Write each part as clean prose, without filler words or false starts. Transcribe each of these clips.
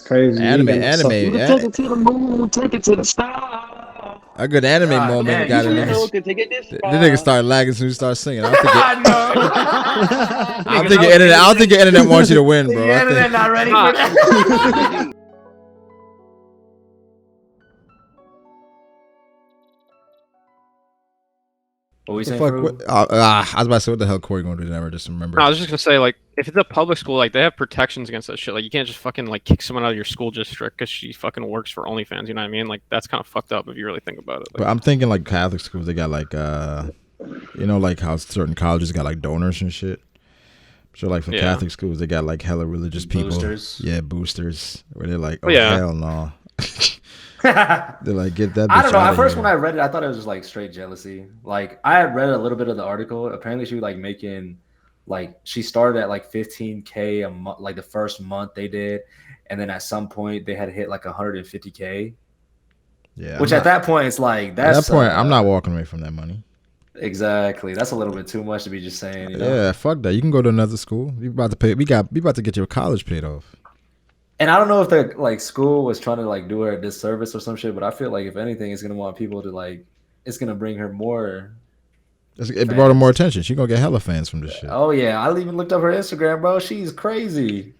Crazy. Anime. Take it to the moon, take it to the stars. A good anime moment got in there. This nigga started lagging as soon as he started singing. I don't think your internet wants you to win, bro. The internet not ready for that. What we saying? I was about to say, what the hell Corey going to do? Never just remember. No, I was just gonna say, like, if it's a public school, like, they have protections against that shit. Like, you can't just fucking like kick someone out of your school district because she fucking works for OnlyFans. You know what I mean? Like, that's kind of fucked up if you really think about it. Like, but I'm thinking like Catholic schools, they got like like how certain colleges got like donors and shit. So like for Catholic schools, they got like hella religious people. Boosters. Yeah, boosters. Where they're like, yeah. Hell no. They're like, get that bitch I don't know. out At of first, here. when I read it, I thought it was just like straight jealousy. Like, I had read a little bit of the article. Apparently, she was like making, like, she started at like 15K a month, like the first month they did, and then at some point they had hit like 150K. Yeah. Which at that point, it's like that's. At that point, I'm not walking away from that money. Exactly. That's a little bit too much to be just saying. You know? Yeah, fuck that. You can go to another school. We about to pay. We about to get your college paid off. And I don't know if the like school was trying to like do her a disservice or some shit, but I feel like if anything, it's gonna want people to like, it's gonna bring her more. It brought her more attention. She gonna get hella fans from this shit. Oh yeah, I even looked up her Instagram, bro. She's crazy.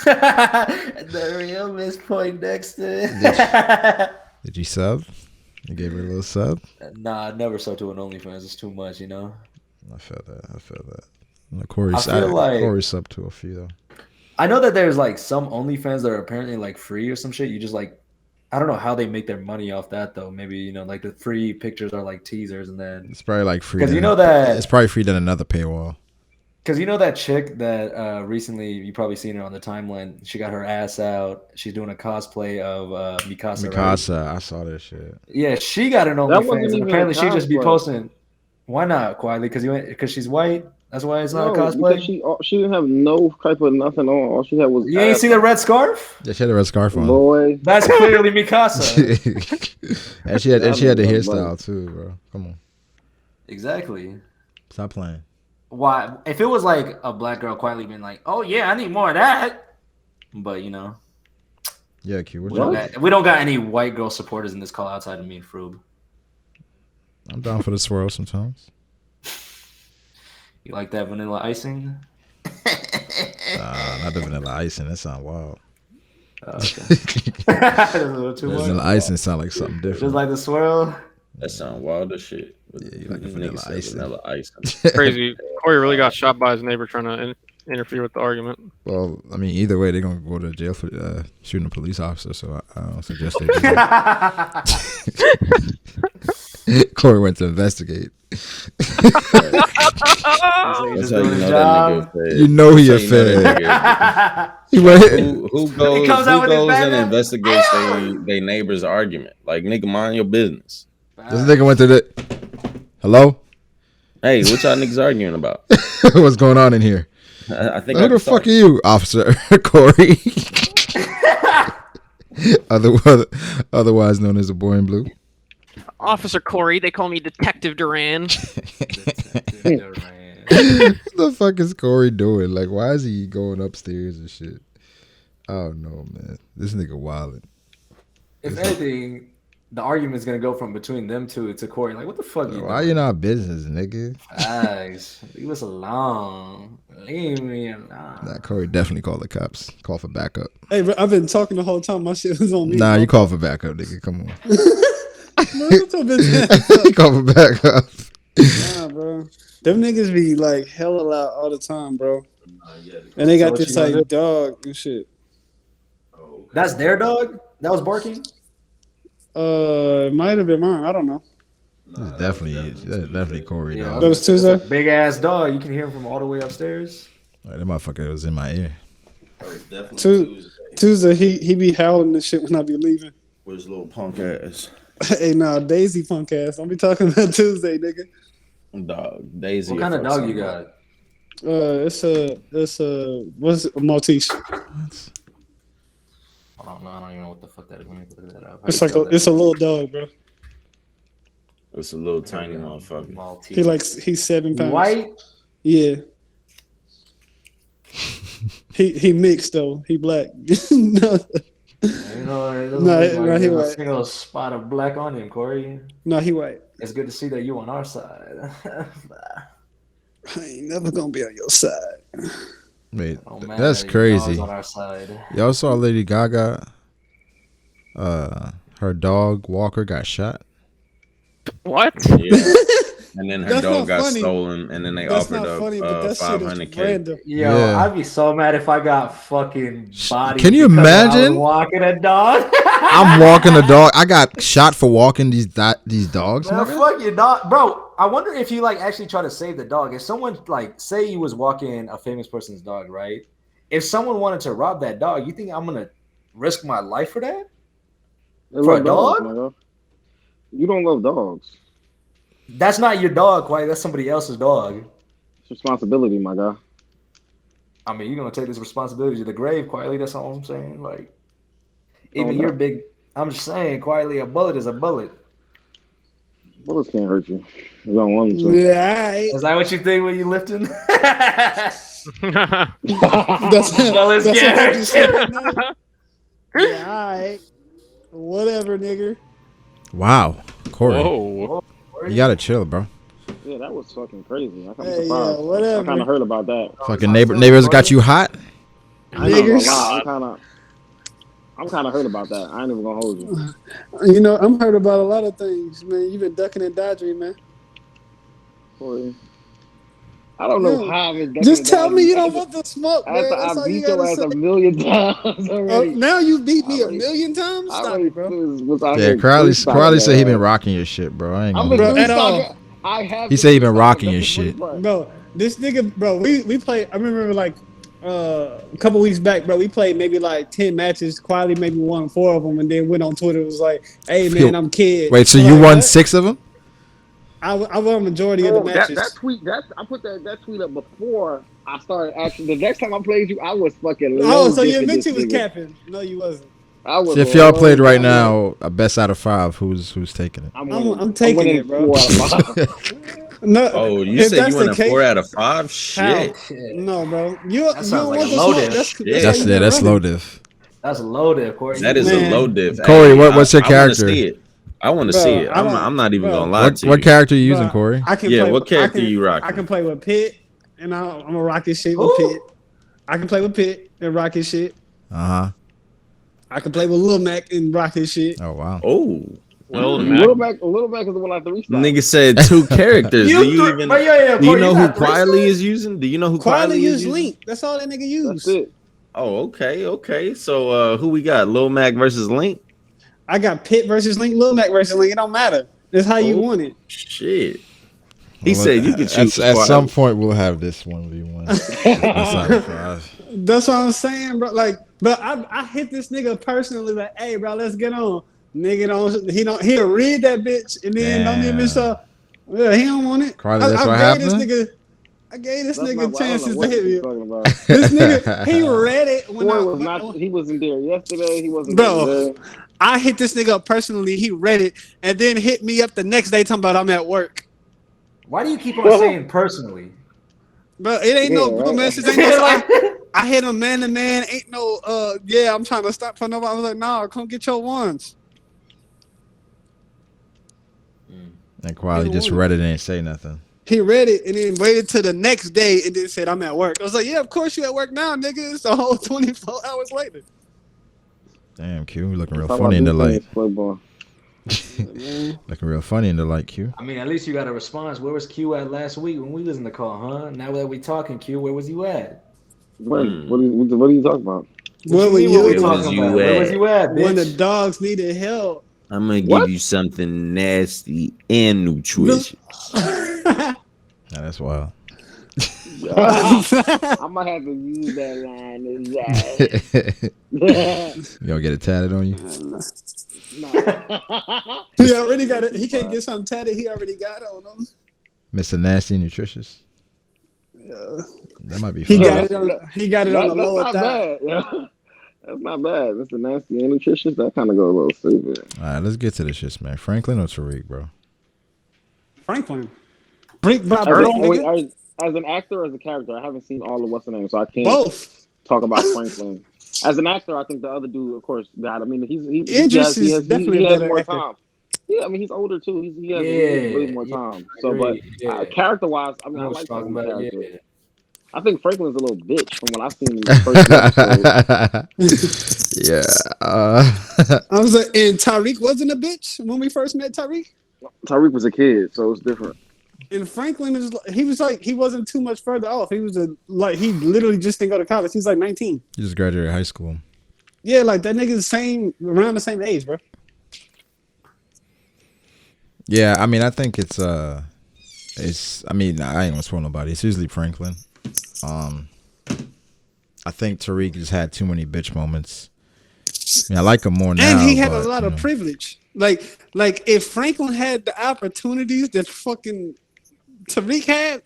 The real Miss Poindexter. Did you sub? You gave her a little sub? Nah, I never saw to an OnlyFans. It's too much, you know. I feel that. No, Corey subbed to a few though. I know that there's like some OnlyFans that are apparently like free or some shit. You just like, I don't know how they make their money off that though. Maybe, you know, like the free pictures are like teasers and then It's probably like free. Because you know that it's probably free than another paywall. Because you know that chick that recently, you probably seen her on the timeline. She got her ass out. She's doing a cosplay of Mikasa. Mikasa, right? I saw that shit. Yeah, she got an OnlyFans, and apparently she just be posting. Why not quietly? Because she's white. That's why it's not a cosplay. She didn't have no type of nothing on. All she had was. You ain't see the red scarf? Yeah, she had a red scarf on. Boy, that's clearly Mikasa. and she had the hairstyle too, bro. Come on. Exactly. Stop playing. Why? If it was like a black girl quietly being like, "Oh yeah, I need more of that," but you know. Yeah, Q. We don't got any white girl supporters in this call outside of me and Froob. I'm down for the swirl sometimes. You like that vanilla icing? Not the vanilla icing. That sounds wild. Okay. That's a little too much. Vanilla icing sound like something different. Just like the swirl. That sound wild as shit. Yeah, you like the vanilla icing. Vanilla icing. Crazy. Corey really got shot by his neighbor trying to interfere with the argument. Well, I mean, either way, they're gonna go to jail for shooting a police officer. So I don't suggest they do that. Corey went to investigate. That's how you know that nigga. You know he a fed. Who goes and investigates their neighbor's argument? Like, nigga, mind your business. This nigga went to the. Hello? Hey, what y'all niggas arguing about? What's going on in here? I think who the fuck are you, officer Corey? Otherwise known as a boy in blue. Officer Corey, they call me Detective Duran. What the fuck is Corey doing? Like, why is he going upstairs and shit? I don't know, man. This nigga wildin'. If anything, the argument's gonna go from between them two to Corey. Like, what the fuck? Why you not business, nigga? Guys, leave us alone. Leave me alone. Nah, Corey definitely called the cops. Call for backup. Hey, bro, I've been talking the whole time. My shit was on me. Nah, you call for backup, nigga. Come on. You call for backup. Nah, bro. Them niggas be like hella loud all the time, bro. And they got this like dog and shit. That's their dog? That was barking? It might have been mine. I don't know. That's definitely Corey, Yeah, dog. That was Tuesday? Big ass dog. You can hear him from all the way upstairs. That motherfucker was in my ear. Tuesday, he be howling and shit when I be leaving. With his little punk ass. Hey, nah, Daisy punk ass. Don't be talking about Tuesday, nigga. Dog, Daisy. What kind of dog you got? It's a what's it? A Maltese. I don't know. I don't even know what the fuck that is. Let me look that up. It's a little dog, bro. It's a little tiny motherfucker. Maltese. He's 7 pounds. White? Yeah. He mixed though. He black. No, You know, it doesn't No, look no, like he there's a white. single spot of black on him, Corey. no, he white. It's good to see that you on our side. I ain't never gonna be on your side. Wait, Oh, man, that's your crazy. dog's on our side. Y'all saw Lady Gaga? Her dog Walker got shot. What? Yeah. And then her That's dog not got funny. stolen, and then they That's offered not funny, but up that shit is 500K. random. Yo, Yeah. I'd be so mad if I got fucking bodied. Can you because I was imagine? walking a dog? I'm walking a dog. I got shot for walking these dogs. Man, nigga. fuck your dog, bro. I wonder if you like actually try to save the dog. If someone like say you was walking a famous person's dog, right? If someone wanted to rob that dog, you think I'm gonna risk my life for that? They For love a dog? dogs, nigga. You don't love dogs. That's not your dog, Quite. That's somebody else's dog. It's responsibility, my guy. I mean, you're gonna take this responsibility to the grave, quietly. That's all I'm saying. Like, Oh, even no. you're big. I'm just saying, quietly, a bullet is a bullet. Bullets can't hurt you. You don't want them to. Yeah, Is that what you think when you lifting? that's Well, it's what good. you said. Yeah, all right. Whatever, nigga. Wow, Corey, Whoa. you gotta chill, bro. Yeah, that was fucking crazy. I'm Hey, surprised. yeah, whatever. I kind of heard about that. Fucking neighbors got you hot. I ain't gonna Niggers. lie. I'm kind of hurt about that. I ain't even gonna hold you. You know, I'm heard about a lot of things, man. You've been ducking and dodging, man. Corey. I don't know Yeah. how I've been Just tell ducking me you and don't want the smoke, dodging. man. That's I all you beat your gotta ass say. a million times already. Now you beat me a Already- million times? Stop already it, bro. was out Yeah, here Crowley freestyling said he been that. rocking your shit, bro. I ain't I've gonna been Bro, lie. at all. freestyling. I have. He said he been freestyling. rocking your That's the shit. funny part. Bro, this nigga, bro, we played. I remember like a couple weeks back, bro. We played maybe like 10 matches. Quality maybe won 4 of them, and then went on Twitter. Was like, "Hey man, I'm kid." Wait, so I'm you like, won what? 6 of them? I won a majority of the Oh, matches. that tweet. I put that tweet up before I started actually. The next time I played you, I was fucking. Oh, so you dipping admit this you was nigga. capping? No, you wasn't. I was. So if y'all low played right dipping. now, a best out of 5, who's taking it? I'm winning. I'm taking winning it, bro. 4 out of 5. No, Oh, you if said that's you the went a case, 4 out of 5? how? Shit. No, bro. You That don't sounds like want a the low smoke. diff. That's Yeah. how That's you it. been That's running. low diff. That's low there, Corey. That is Man. a low diff. Corey, Hey, what's your I wanna character? see it. I want to Bro, see it. I don't- I'm not even bro. gonna lie What to you. what character you using, Bruh, Corey? I can Yeah, play. what character I can, you rocking? I can play with Pitt, and I'm gonna rock his shit with Pitt. I can play with Pitt and rock his shit. Uh-huh. I can play with Lil Mac and rock his shit. Oh wow. Oh, Well, Little Mac is the one I 3 stars. nigga said 2 characters. Do you even? But yeah, Do you Corey, know who got 3 Quietly stars? is using? Do you know who Quietly Quietly is use using? Link. That's all that nigga use. That's it. Oh, okay. So who we got? Lil Mac versus Link? I got Pitt versus Link, Lil Mac versus Link. It don't matter. That's how you Oh. want it. Shit. He Well, said you could choose At Quietly. some point, we'll have this 1v1. Best out of 5. That's what I'm saying, bro. Like, but I hit this nigga personally, like, hey, bro, let's get on. Nigga he'll read that bitch and then don't even so. Yeah, he don't want it. Carly, that's what I gave this happened? nigga. I gave this That's nigga not what- I don't chances know to what hit me. he's talking about. This nigga, he read it when Boy I was not. He wasn't there yesterday. He wasn't Bro. there today. I hit this nigga up personally. He read it and then hit me up the next day talking about I'm at work. Why do you keep on saying personally? But it ain't no Yeah, group right. message. Ain't no, I hit him man to man. Ain't no yeah, I'm trying to stop for nobody. I was like, nah, come get your ones. And Quality just read it and ain't say nothing. He read it and then waited till the next day and then said, I'm at work. I was like, yeah, of course you at work now, nigga. It's a whole 24 hours later. Damn, Q, you looking real That's funny how in the I do light. things, Playboy. Looking real funny in the light, Q. I mean, at least you got a response. Where was Q at last week when we was in the call, huh? Now that we talking, Q, where was you at? When? What are you talking about? What were mean, you we doing? talking about? Where was you at, When the bitch? dogs needed help. I'm gonna What? give you something nasty and nutritious. Nah, that's wild. I might have to use that line. You gonna get it tatted on you? He already got it. He can't get something tatted. He already got it on him. Mr. Nasty and Nutritious? Yeah. That might be He fun. got it on. He got it on the That's lower not thigh. bad. Yeah. That's not bad. Mr. Nasty and Nutritious, that kind of go a little stupid. All right, let's get to this shit, man. Franklin or Tariq, bro? Franklin. Brick by As, brick, a- wait, nigga. as an actor or as a character, I haven't seen all of what's the name, so I can't. Both. talk about Franklin. As an actor, I think the other dude, of course, God. I mean, Idris is definitely a better more actor. time. Yeah, I mean, he's older too. He has Yeah, way more time. I So, but agree. Yeah. character-wise, I mean, I More like strong, Franklin's but character. yeah. I think Franklin's a little bitch from what I've seen in the first episode. Yeah. I was like, and Tariq wasn't a bitch when we first met Tariq. Tariq was a kid, so it's different. And Franklin he wasn't too much further off. He literally just didn't go to college. He's like 19. He just graduated high school. Yeah, like that nigga's around the same age, bro. Yeah, I mean, I think I ain't gonna spoil nobody. It's usually Franklin. I think Tariq just had too many bitch moments. I mean, I like him more now. And he had a lot of privilege. Like if Franklin had the opportunities that fucking Tariq had,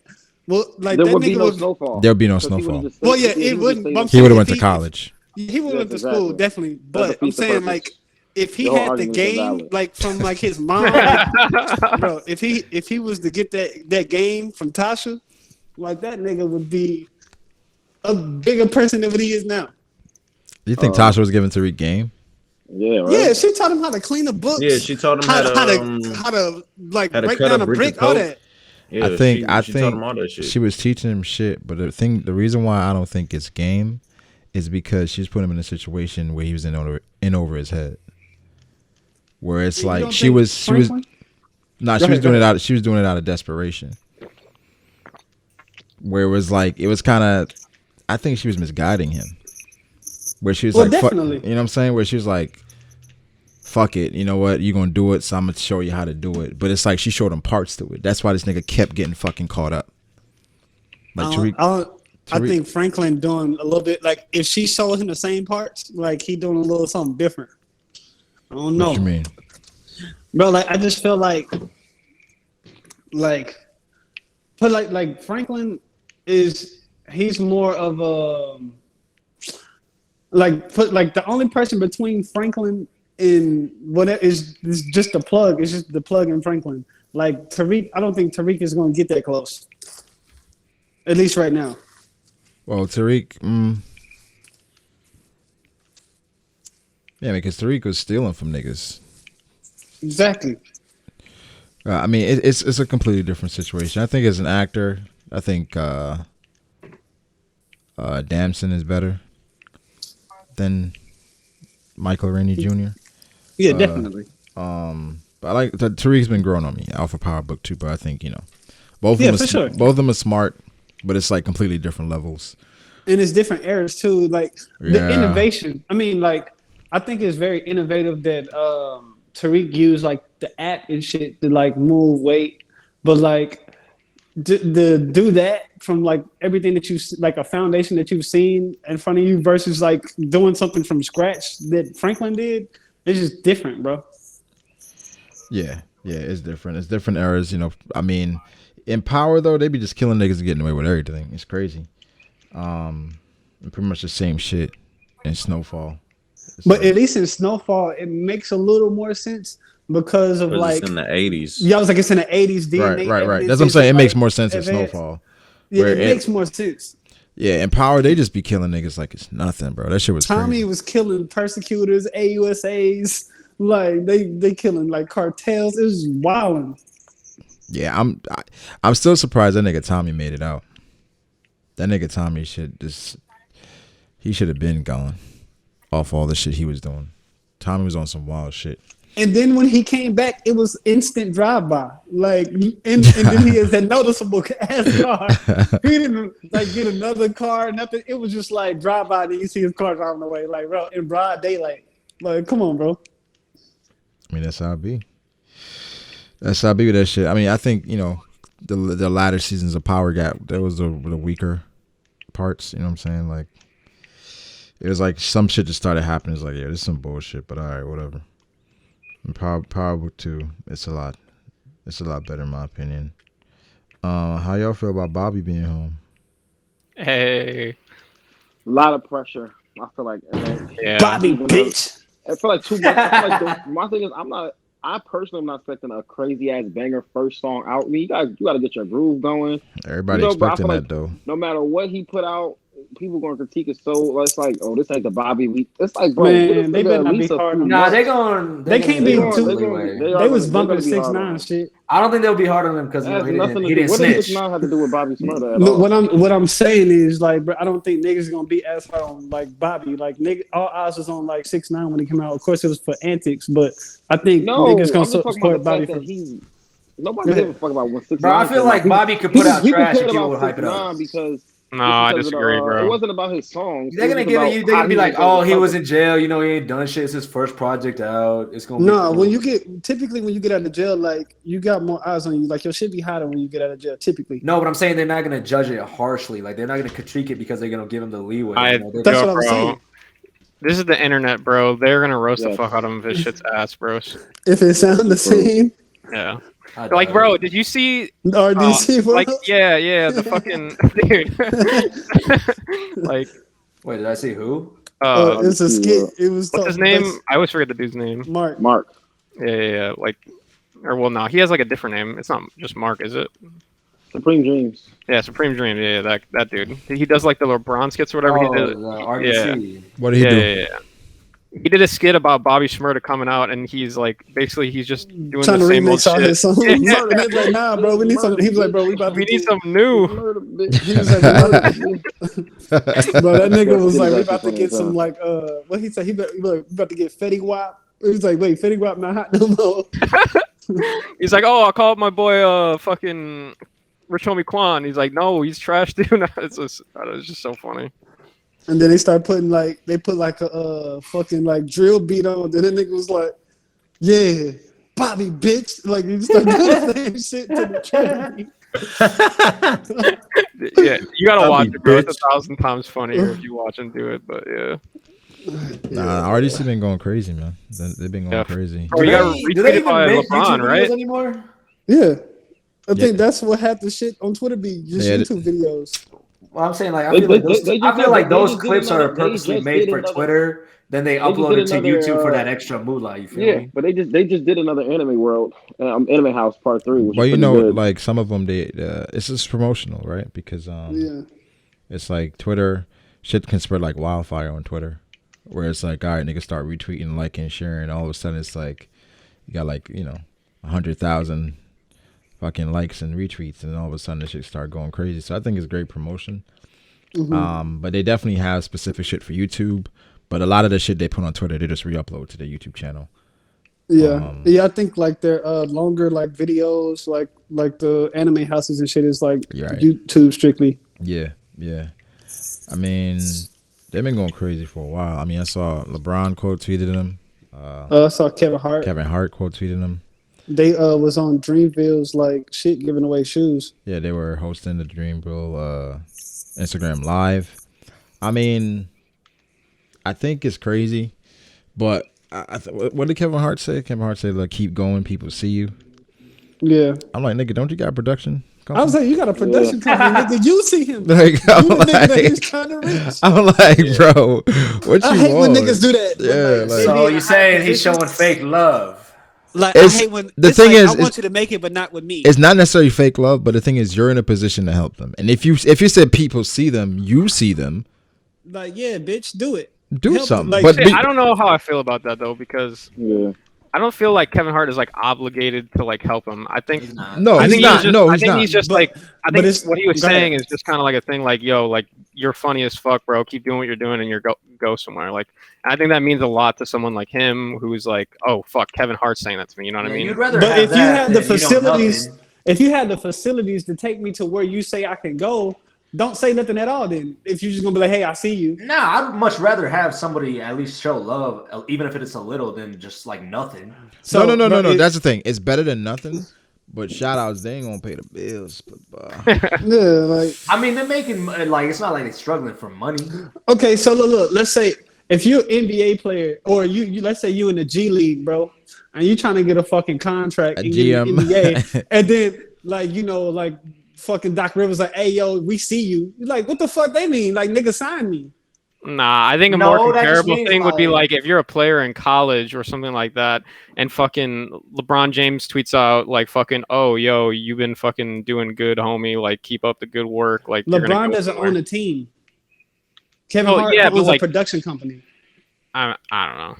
well, like there that would be nigga no was. snowfall. There would be no snowfall. Well, yeah, it wouldn't. He would have went to college. He would have went to school, definitely. But I'm saying, purpose. like, if he Your had the arguments are game, valid. like from like his mom, like, bro, if he was to get that game from Tasha, like that nigga would be a bigger person than what he is now. You think Tasha was giving Tariq game? Yeah, right. Yeah, she taught him how to clean the books. Yeah, she taught him how to like how to break cut down a a brick brick, of all coke. that. Yeah, I think she taught him all that shit. she was teaching him shit, but the reason why I don't think it's game is because she's put him in a situation where he was in over his head. Where it's You like don't she think was Franklin? doing it out of desperation. Where it was like it was kind of, I think she was misguiding him. Where she was like, definitely. you know what I'm saying? Where she was like, fuck it, you know what? You're gonna do it, so I'm gonna show you how to do it. But it's like she showed him parts to it. That's why this nigga kept getting fucking caught up. Like I think Franklin doing a little bit like if she showed him the same parts, like he doing a little something different. I don't know. What you mean? Bro, like I just feel like Franklin he's more of a the only person between Franklin and what is just the plug. It's just the plug in Franklin. Like Tariq, I don't think Tariq is gonna get that close. At least right now. Well, Tariq, yeah, because Tariq was stealing from niggas. Exactly. I mean, it's a completely different situation. I think as an actor, I think Damson is better than Michael Rainey Jr. Yeah, definitely. But I like Tariq's been growing on me. Alpha Power Book 2, but I think both of them are smart, but it's like completely different levels. And it's different eras too. Like the innovation. I mean, like I think it's very innovative that Tariq used like the app and shit to like move weight, but like to do that from like everything that you like a foundation that you've seen in front of you versus like doing something from scratch that Franklin did. It's just different, bro. Yeah, it's different. It's different eras, I mean, in Power though, they be just killing niggas and getting away with everything. It's crazy. Pretty much the same shit in Snowfall. But at least in Snowfall, it makes a little more sense because of like it's in the 80s. Yeah, I was like, it's in the 80s DNA. Right. That's what I'm saying. It makes more sense in Snowfall. Yeah, it makes more sense. Yeah, in Power, they just be killing niggas like it's nothing, bro. That shit was Tommy crazy. was killing persecutors, AUSAs, like they killing like cartels. It was wilding. Yeah, I'm still surprised that nigga Tommy made it out. That nigga Tommy he should have been gone off all the shit he was doing. Tommy was on some wild shit. And then when he came back, it was instant drive-by. Like, and then he has that noticeable ass car. He didn't like get another car, nothing. It was just like drive-by, and you see his car driving away, like bro, in broad daylight. Like, come on, bro. I mean, that's how it be. That's how it be with that shit. I mean, I think the latter seasons of Power that was the weaker parts. You know what I'm saying? Like, it was like some shit just started happening. It's like, yeah, this is some bullshit, but all right, whatever. And Power Book 2, it's a lot better in my opinion. How y'all feel about Bobby being home? Hey. A lot of pressure. I feel like Bobby, bitch. I feel like too much. I feel like my thing is I personally am not expecting a crazy ass banger first song out. I mean, you gotta get your groove going. Everybody expecting that though. No matter what he put out, people gonna critique it so it's like, oh, this ain't the Bobby we. It's like, bro, Man, they better not be hard on Nah, them. they can't give be him too. some leeway. They was bumping 6ix9ine shit. I don't think they'll be hard on him because That has he nothing to didn't do. What does snitch. 6ix9ine have to do with Bobby Smurda at No, all? what I'm saying is like, bro, I don't think niggas gonna be as hard on like Bobby. Like nigga, all eyes was on like 6ix9ine when he came out. Of course, it was for antics, but I think No, niggas gonna I'm just talking support about the Bobby fact for. that he's nobody gives a fuck about when 6ix9ine. Bro, I feel like Bobby could put out trash and people would hype it up. Because No, I disagree, bro. It wasn't about his songs. They're gonna give you. They're gonna be like, "Oh, he was in jail. You know, he ain't done shit. It's his first project out. It's gonna." No, when you get out of jail, like you got more eyes on you. Like your shit be hotter when you get out of jail. Typically. No, but I'm saying they're not gonna judge it harshly. Like they're not gonna critique it because they're gonna give him the leeway. That's what I'm saying. This is the internet, bro. They're gonna roast the fuck out of him if his shit's ass, bros. If it sounds the same. Yeah. Like, bro, did you see RDC? Like, yeah, the fucking dude. Like, wait, did I see who? It's a skit. It was. What's his name? I always forget the dude's name. Mark. Yeah. Like, or well, no, he has like a different name. It's not just Mark, is it? Supreme Dreams. Yeah, Supreme Dreams. Yeah, that dude. He does like the LeBron skits or whatever. He did. RDC. What did he do? Yeah. He did a skit about Bobby Shmurda coming out, and he's like, basically, he's just doing trying the to same old remix all shit. his songs. He was like, nah, bro, we need some. He was like, bro, we need some new. He was like, bro, that nigga was like, we about to get some like, what he said? He about to get Fetty Wap. He was like, wait, Fetty Wap not hot no more. He's like, oh, I called my boy, fucking Rich Homie Quan. He's like, no, he's trash, dude. It's just so funny. And then they start putting like a fucking like drill beat on. Then the nigga was like, "Yeah, Bobby, bitch!" Like you start doing the same shit to the track. Yeah, you gotta watch it, bro. Bitch. It's 1,000 times funnier if you watch and do it. But yeah. Nah, RDC been going crazy, man. They've been going crazy. Bro, you got Do they retweeted even by make LeBron, YouTube right? videos anymore? Yeah, I think that's what half the shit on Twitter be just YouTube videos. Well, I'm saying like I feel like those clips are they purposely just made did for another- Twitter. Then they just upload did it to another, YouTube for that extra moolah. You feel me? But they just did another Anime World, Anime House Part 3. Which Well, is you know, pretty good. like some of them, it's just promotional, right? Because it's like Twitter shit can spread like wildfire on Twitter, where it's like, all right, niggas start retweeting, liking, sharing, all of a sudden it's like you got like 100,000 fucking likes and retweets, and all of a sudden the shit start going crazy. So I think it's great promotion. But they definitely have specific shit for YouTube. But a lot of the shit they put on Twitter, they just re-upload to their YouTube channel. Yeah, I think like their longer like videos, like the anime houses and shit is like YouTube strictly. Yeah. I mean, they've been going crazy for a while. I mean, I saw LeBron quote tweeted them. I saw Kevin Hart. Kevin Hart quote tweeted them. They was on Dreamville's like shit giving away shoes. Yeah, they were hosting the Dreamville Instagram Live. I mean, I think it's crazy, but what did Kevin Hart say? Kevin Hart said, "Look, keep going. People see you." Yeah. I'm like, nigga, don't you got a production company? I was like, you got a production company, nigga. You see him. Like, I'm like, that he's trying to reach. I'm like, bro, what you I hate want? when niggas do that. Yeah, like, So you saying he's showing fake love? Like I hate when the thing is, I want you to make it, but not with me. It's not necessarily fake love, but the thing is, you're in a position to help them. And if you said people see them, you see them. Like, yeah, bitch, do it. Do Help something. them. But I don't know how I feel about that though, because I don't feel like Kevin Hart is like obligated to like help him. I think no, I he's think not. he's just, No, I he's think not. he's just But- like I think it's- what he was go ahead. saying is just kind of like a thing like, yo, like you're funny as fuck, bro. Keep doing what you're doing and you're go somewhere. Like and I think that means a lot to someone like him who's like, oh fuck, Kevin Hart's saying that to me. You know what I mean? You'd rather But have if you that had the than you don't facilities, nothing. if you had the facilities to take me to where you say I can go, don't say nothing at all. Then, if you're just gonna be like, "Hey, I see you." Nah, I'd much rather have somebody at least show love, even if it's a little, than just like nothing. So, no. That's the thing. It's better than nothing. But shout outs, they ain't gonna pay the bills. Yeah, like I mean, they're making like it's not like they're struggling for money. okay. So look. Let's say if you're an NBA player, or you let's say you in the G League, bro, and you trying to get a fucking contract A and get in the GM. NBA, and then like fucking Doc Rivers like, "Hey, yo, we see you." You're like, what the fuck they mean? Like, nigga, sign me. Nah, I think a No, more that just comparable means, thing would be like- like if you're a player in college or something like that, and fucking LeBron James tweets out like fucking, oh yo, you've been fucking doing good, homie. Like keep up the good work. Like you're gonna LeBron go doesn't somewhere. own a team. Kevin Hart yeah, but owns like a production company. I don't know.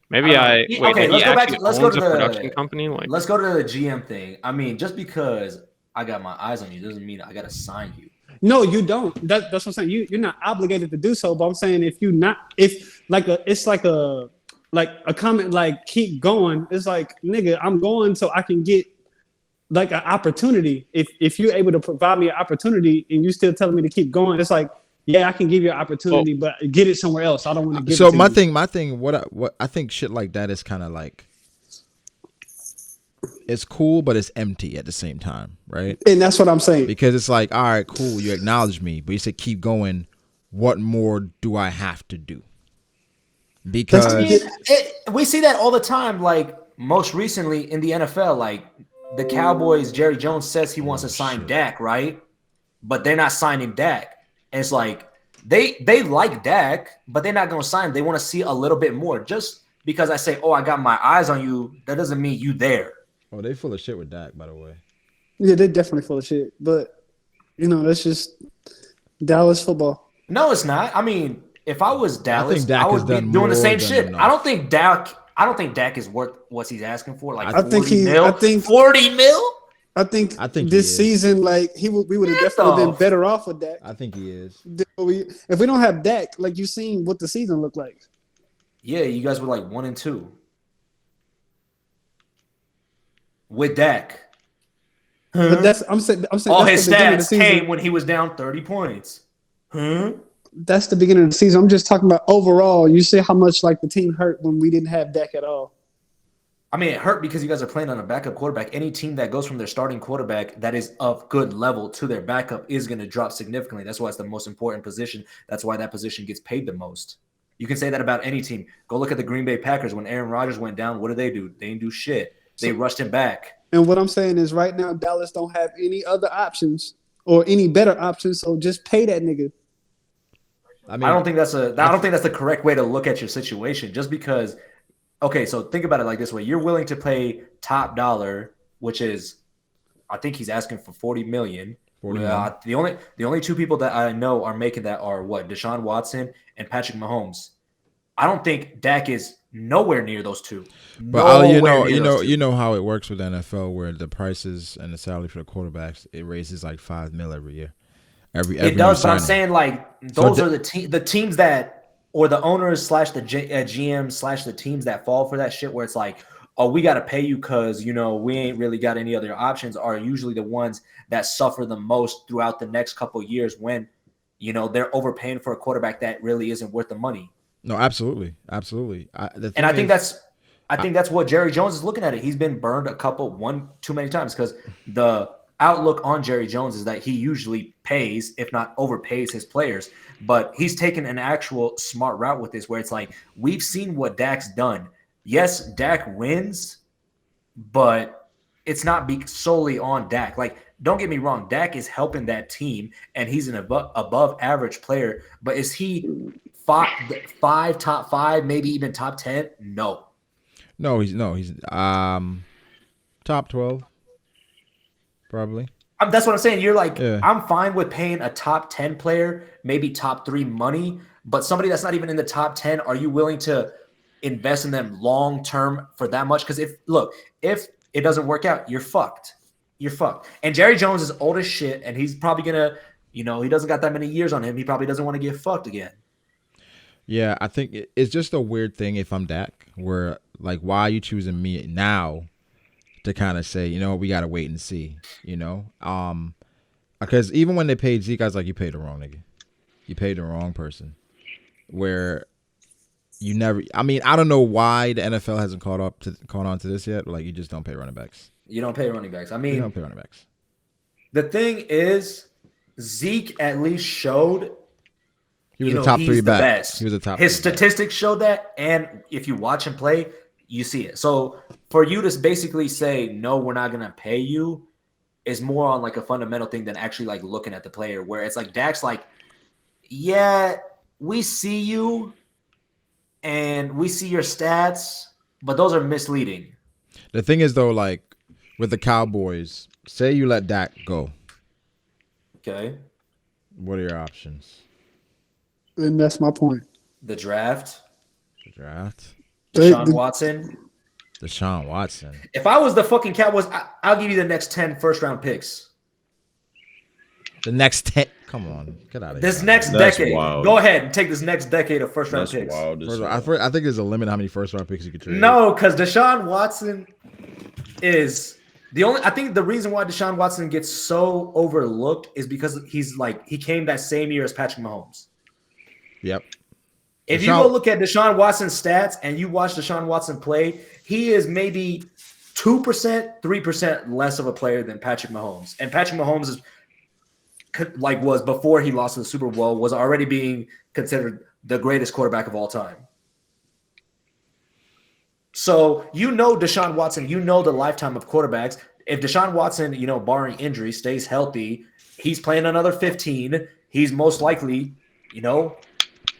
Maybe wait. Okay, he let's go back actually to let's go owns to a production the company. Like, let's go to the GM thing. I mean, just because I got my eyes on you doesn't mean I gotta sign you. No, you don't. That's what I'm saying. You're not obligated to do so. But I'm saying it's like a comment like keep going. It's like nigga, I'm going so I can get like an opportunity. If you're able to provide me an opportunity and you still telling me to keep going, it's like yeah, I can give you an opportunity, but get it somewhere else. I don't want to give. So it to my thing, what I think shit like that is kind of like. It's cool, but it's empty at the same time, right? And that's what I'm saying. Because it's like, all right, cool, you acknowledge me, but you said keep going. What more do I have to do? Because I mean, we see that all the time. Like most recently in the NFL, like the Cowboys, Jerry Jones says he wants to sign Dak, right? But they're not signing Dak. And it's like they like Dak, but they're not going to sign him. They want to see a little bit more. Just because I say, oh, I got my eyes on you, that doesn't mean you there. Oh, they full of shit with Dak, by the way. Yeah, they're definitely full of shit. But that's just Dallas football. No, it's not. I mean, if I was Dallas, I would be doing the same shit. Enough. I don't think Dak is worth what he's asking for. Like I think 40 mil. I think this season, like we would have definitely been better off with Dak. I think he is. If we don't have Dak, like you seen what the season looked like. Yeah, you guys were like 1-2 with Dak. But I'm saying all his stats came when he was down 30 points. That's the beginning of the season. I'm just talking about overall. You see how much like the team hurt when we didn't have Dak at all. I mean, it hurt because you guys are playing on a backup quarterback. Any team that goes from their starting quarterback that is of good level to their backup is going to drop significantly. That's why it's the most important position. That's why that position gets paid the most. You can say that about any team. Go look at the Green Bay Packers. When Aaron Rodgers went down, what did they do? They didn't do shit. They rushed him back. And what I'm saying is right now, Dallas don't have any other options or any better options, so just pay that nigga. I don't think that's the correct way to look at your situation. Just because, okay, so think about it like this way: you're willing to pay top dollar, which is, I think he's asking for $40 million. The only two people that I know are making that are what? Deshaun Watson and Patrick Mahomes. I don't think Dak is nowhere near those two. But you know how it works with the NFL, where the prices and the salary for the quarterbacks, it raises like $5 million every year. Every it does, but I'm saying like those are the teams that, or the owners / the GM / the teams that fall for that shit, where it's like, oh, we got to pay you because we ain't really got any other options, are usually the ones that suffer the most throughout the next couple of years when they're overpaying for a quarterback that really isn't worth the money. No, absolutely. I think that's what Jerry Jones is looking at. He's been burned one too many times because the outlook on Jerry Jones is that he usually pays, if not overpays his players. But he's taken an actual smart route with this, where it's like, we've seen what Dak's done. Yes, Dak wins, but it's not solely on Dak. Like, don't get me wrong, Dak is helping that team, and he's an above average player. But is he top five, maybe even top 10? No, he's top 12, probably. That's what I'm saying. You're like, I'm fine with paying a top 10 player, maybe top 3 money, but somebody that's not even in the top 10, are you willing to invest in them long term for that much? Because if it doesn't work out, you're fucked. And Jerry Jones is old as shit, and he's probably gonna, he doesn't got that many years on him. He probably doesn't want to get fucked again. Yeah, I think it's just a weird thing if I'm Dak, where like, why are you choosing me now to kind of say, we got to wait and see, because even when they paid Zeke, I was like, you paid the wrong nigga. You paid the wrong person. Where you never, I don't know why the NFL hasn't caught on to this yet, but like, you just don't pay running backs. You don't pay running backs. You don't pay running backs. The thing is, Zeke at least showed he was a top 3 back. Best. He was a top. His statistics showed that, and if you watch him play, you see it. So for you to basically say no, we're not gonna pay you, is more on like a fundamental thing than actually like looking at the player. Where it's like Dak's like, yeah, we see you, and we see your stats, but those are misleading. The thing is though, like with the Cowboys, say you let Dak go. Okay. What are your options? And that's my point. The draft. Deshaun Watson. Watson. If I was the fucking Cowboys, I'll give you the next 10 first-round picks. The next 10. Come on, get out of here. This next decade. Wild. Go ahead and take this next decade of first-round picks. Wild. I think there's a limit how many first-round picks you could trade. No, because Deshaun Watson is the only. I think the reason why Deshaun Watson gets so overlooked is because he came that same year as Patrick Mahomes. Yep. If you go look at Deshaun Watson's stats and you watch Deshaun Watson play, he is maybe 2%, 3% less of a player than Patrick Mahomes. And Patrick Mahomes is was before he lost in the Super Bowl, was already being considered the greatest quarterback of all time. So Deshaun Watson, the lifetime of quarterbacks. If Deshaun Watson, barring injury, stays healthy, he's playing another 15. He's most likely,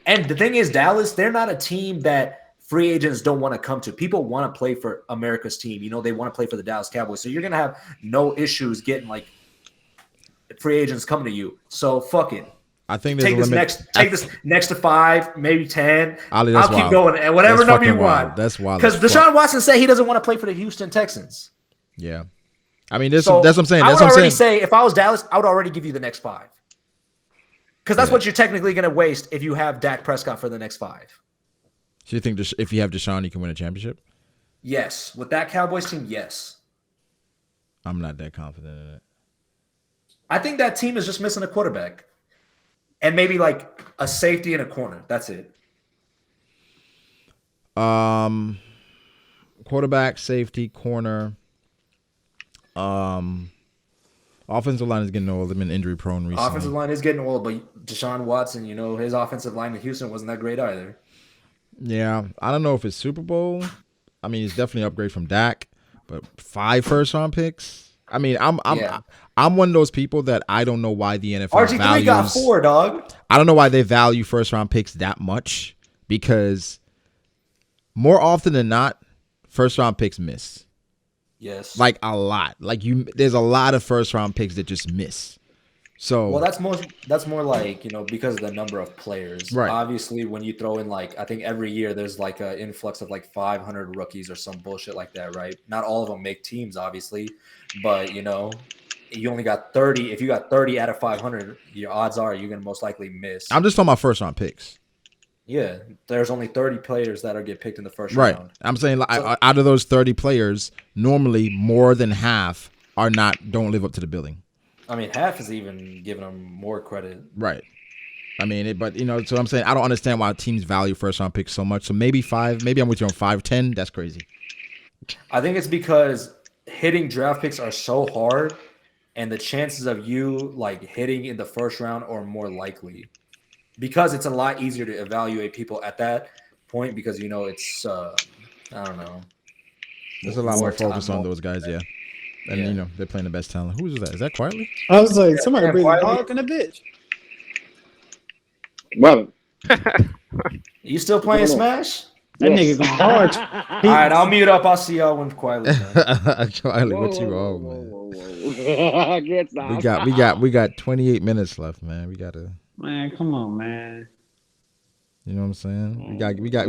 And the thing is, Dallas, they're not a team that free agents don't want to come to. People want to play for America's team. They want to play for the Dallas Cowboys. So you're going to have no issues getting free agents coming to you. So fuck it. I think there's take this next to 5, maybe 10. I'll keep going at whatever number you want. That's wild. Because Deshaun Watson said he doesn't want to play for the Houston Texans. Yeah. I mean, that's what I'm saying. I would already say if I was Dallas, I would already give you the next 5. Because that's what you're technically going to waste if you have Dak Prescott for the next 5. So you think if you have Deshaun, you can win a championship? Yes. With that Cowboys team, yes. I'm not that confident in it. I think that team is just missing a quarterback. And maybe a safety and a corner. That's it. Quarterback, safety, corner. Offensive line is getting old. They've been injury prone recently. Offensive line is getting old, but Deshaun Watson, his offensive line in Houston wasn't that great either. Yeah, I don't know if it's Super Bowl. I mean, it's definitely an upgrade from Dak, but 5 first-round picks. I mean, I'm one of those people that I don't know why the NFL RG3 values. got 4, dog. I don't know why they value first-round picks that much because more often than not, first-round picks miss. Yes. A lot. There's a lot of first-round picks that just miss. So well, that's more because of the number of players. Right. Obviously, when you throw in I think every year there's an influx of 500 rookies or some bullshit like that, right? Not all of them make teams, obviously, but you only got 30. If you got 30 out of 500, your odds are you're gonna most likely miss. I'm just talking about first-round picks. Yeah, there's only 30 players that get picked in the first round. Right. I'm saying out of those 30 players, normally more than half don't live up to the billing. I mean, half is even giving them more credit. Right. I mean, so I'm saying I don't understand why teams value first-round picks so much. So maybe 5, maybe I'm with you on 5, 10. That's crazy. I think it's because hitting draft picks are so hard, and the chances of you hitting in the first round are more likely. Because it's a lot easier to evaluate people at that point because, it's, I don't know. There's a lot more focus on those guys, yeah. And, they're playing the best talent. Who is that? Is that Quietly? I was like, somebody breathing hard in a bitch. Well, you still playing Smash? That nigga going hard. All right, I'll mute up. I'll see y'all when Quietly. Quietly, what you on, man? We got 28 minutes left, man. We gotta. Man, come on, man. You know what I'm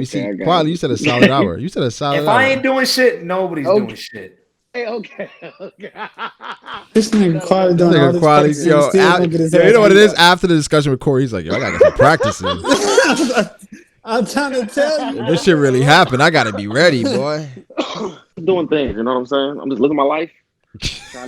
saying? Quietly, you said a solid hour. You said a solid hour. If I ain't doing shit, nobody's doing shit. Okay. This nigga Quietly doing all this practice. You know what it is? After the discussion with Corey, he's like, yo, I gotta get some practice in. I'm trying to tell you. If this shit really happened, I gotta be ready, boy. Doing things, you know what I'm saying? I'm just living my life.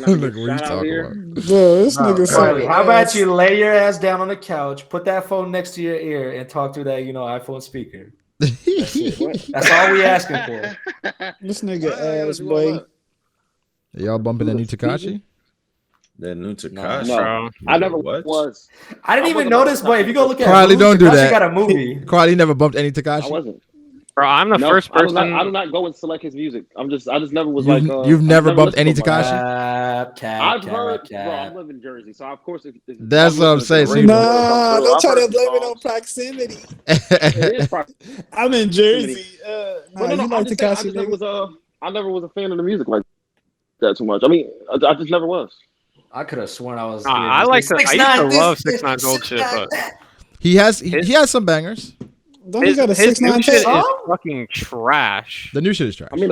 Look what he's talking about. Bro, this nigga Quietly, how about you lay your ass down on the couch, put that phone next to your ear, and talk through that, iPhone speaker. That's all we asking for. This nigga ass, boy. Y'all bumping that new Tekashi? That new Tekashi? No. I never was. I didn't even notice, but if you go look at Quietly, don't do Tekashi that. got a movie. Quietly never bumped any Tekashi? I wasn't. Bro, I'm the first person. I do not go and select his music. I just never was You've never bumped any Tekashi? I've heard. Bro, I live in Jersey, so of course. That's what I'm saying. Nah, don't try to blame it on proximity. It is proximity. I'm in Jersey. You like Tekashi? I never was a fan of the music like that too much. I mean, I just never was. I could have sworn I was. I used to love 6ix9ine's old shit, but He has some bangers. Don't he got a his new 6ix9ine shit tape? is fucking trash. The new shit is trash. I mean,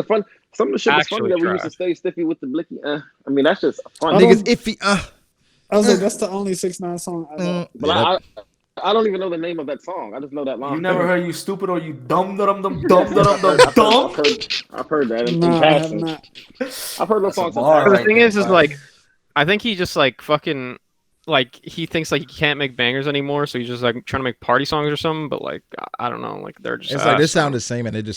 some of the shit was funny Actually that we used to stay stiffy with the blicky. I mean, that's just funny. Niggas iffy. I was like, that's the only 6ix9ine song I know. But I don't even know the name of that song. I just know that line. You never heard "You Stupid" or "You Dumb Dumb Dumb Dumb Dumb Dumb Dumb"? I've heard that. In No, I have passing. not. I've heard those songs. The thing is like, I think he just like fucking like he thinks like he can't make bangers anymore, so he's just like trying to make party songs or something. But like I don't know, like they're just. It's like they sound the same, and they don't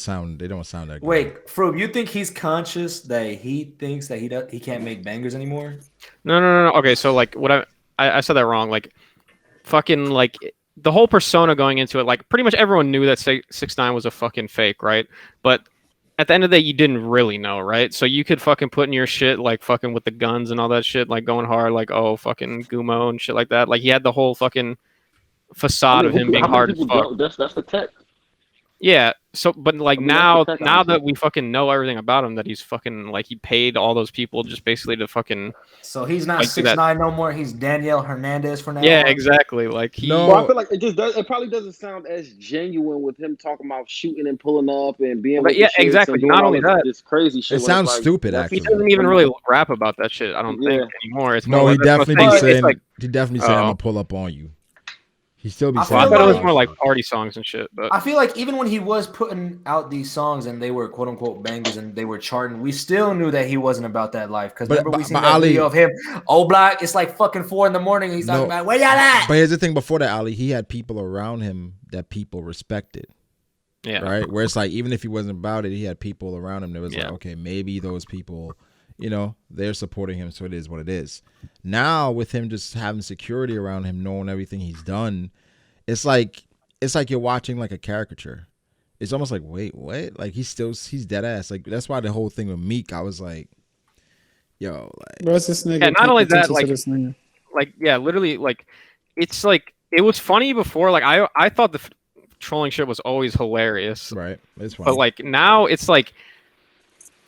sound that good. Wait, Froob, you think he's conscious that he thinks that he can't make bangers anymore? No. Okay, so like what I said that wrong. Like, fucking like the whole persona going into it, like pretty much everyone knew that 6ix9ine was a fucking fake, right? But at the end of the day, you didn't really know, right? So you could fucking put in your shit like fucking with the guns and all that shit, like going hard, like oh fucking Gumo and shit like that. Like he had the whole fucking facade of him being hard as fuck. That's the tech. Yeah. So, but like now that we fucking know everything about him, that he's fucking like he paid all those people just basically to fucking. So he's not like, 6ix9ine no more. He's Danielle Hernandez for now. Yeah, exactly. Like he. No. Well, I feel like it probably doesn't sound as genuine with him talking about shooting and pulling up and being. But with yeah, the shits exactly. and doing Not all only that, this crazy shit. It sounds like, stupid. He Actually, doesn't even really rap about that shit. I don't think anymore. It's no, more he like, that's definitely what I'm saying. saying. It's like, He definitely said, "I'm gonna pull up on you." He still be I saying. I feel thought it was like- more like party songs and shit. But I feel like even when he was putting out these songs and they were quote unquote bangers and they were charting, we still knew that he wasn't about that life. Because remember we seen that Ali, video of him, Black. It's like fucking 4 a.m. He's talking about where y'all at. But here's the thing: before that, Ali, he had people around him that people respected. yeah, Right. Where it's like even if he wasn't about it, he had people around him that was like, okay, maybe those people, they're supporting him, so it is what it is. Now with him just having security around him, knowing everything he's done. It's like you're watching like a caricature. It's almost like, wait, what? Like he's dead ass. Like that's why the whole thing with Meek, I was like, yo, like Bro, it's this nigga. Yeah, not only that, attention to this nigga. like yeah, literally, like it's like it was funny before. Like I thought the trolling shit was always hilarious, right. It's funny. but like now it's like